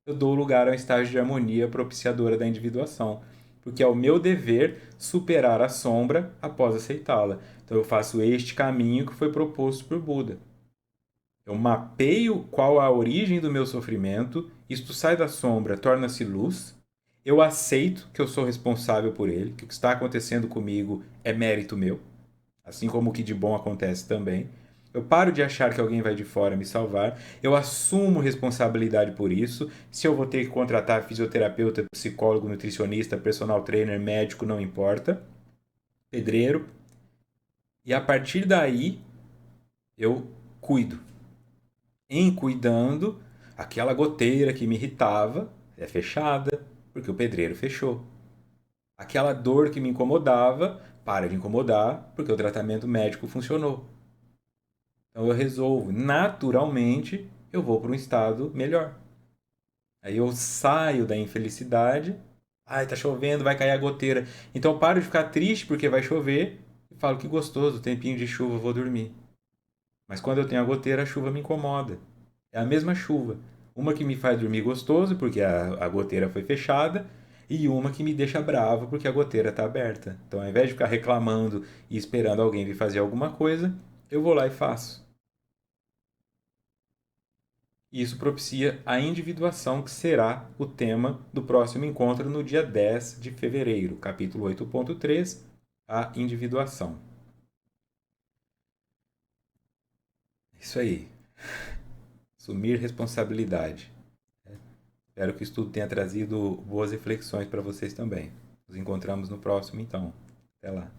eu dou lugar ao estágio de harmonia propiciadora da individuação. Porque é o meu dever superar a sombra após aceitá-la. Então eu faço este caminho que foi proposto por Buda. Eu mapeio qual a origem do meu sofrimento, isto sai da sombra, torna-se luz. Eu aceito que eu sou responsável por ele, que o que está acontecendo comigo é mérito meu, assim como o que de bom acontece também. Eu paro de achar que alguém vai de fora me salvar. Eu assumo responsabilidade por isso. Se eu vou ter que contratar fisioterapeuta, psicólogo, nutricionista, personal trainer, médico, não importa. Pedreiro. E a partir daí, eu cuido. Em cuidando, aquela goteira que me irritava é fechada, porque o pedreiro fechou. Aquela dor que me incomodava para de incomodar, porque o tratamento médico funcionou. Então eu resolvo, naturalmente, eu vou para um estado melhor. Aí eu saio da infelicidade. Ai, tá chovendo, vai cair a goteira. Então eu paro de ficar triste porque vai chover e falo que gostoso, tempinho de chuva, vou dormir. Mas quando eu tenho a goteira, a chuva me incomoda. É a mesma chuva. Uma que me faz dormir gostoso porque a goteira foi fechada e uma que me deixa bravo porque a goteira está aberta. Então, ao invés de ficar reclamando e esperando alguém vir fazer alguma coisa, eu vou lá e faço. E isso propicia a individuação, que será o tema do próximo encontro no dia 10 de fevereiro, capítulo 8.3, a individuação. Isso aí. Assumir responsabilidade. Espero que o estudo tenha trazido boas reflexões para vocês também. Nos encontramos no próximo, então. Até lá.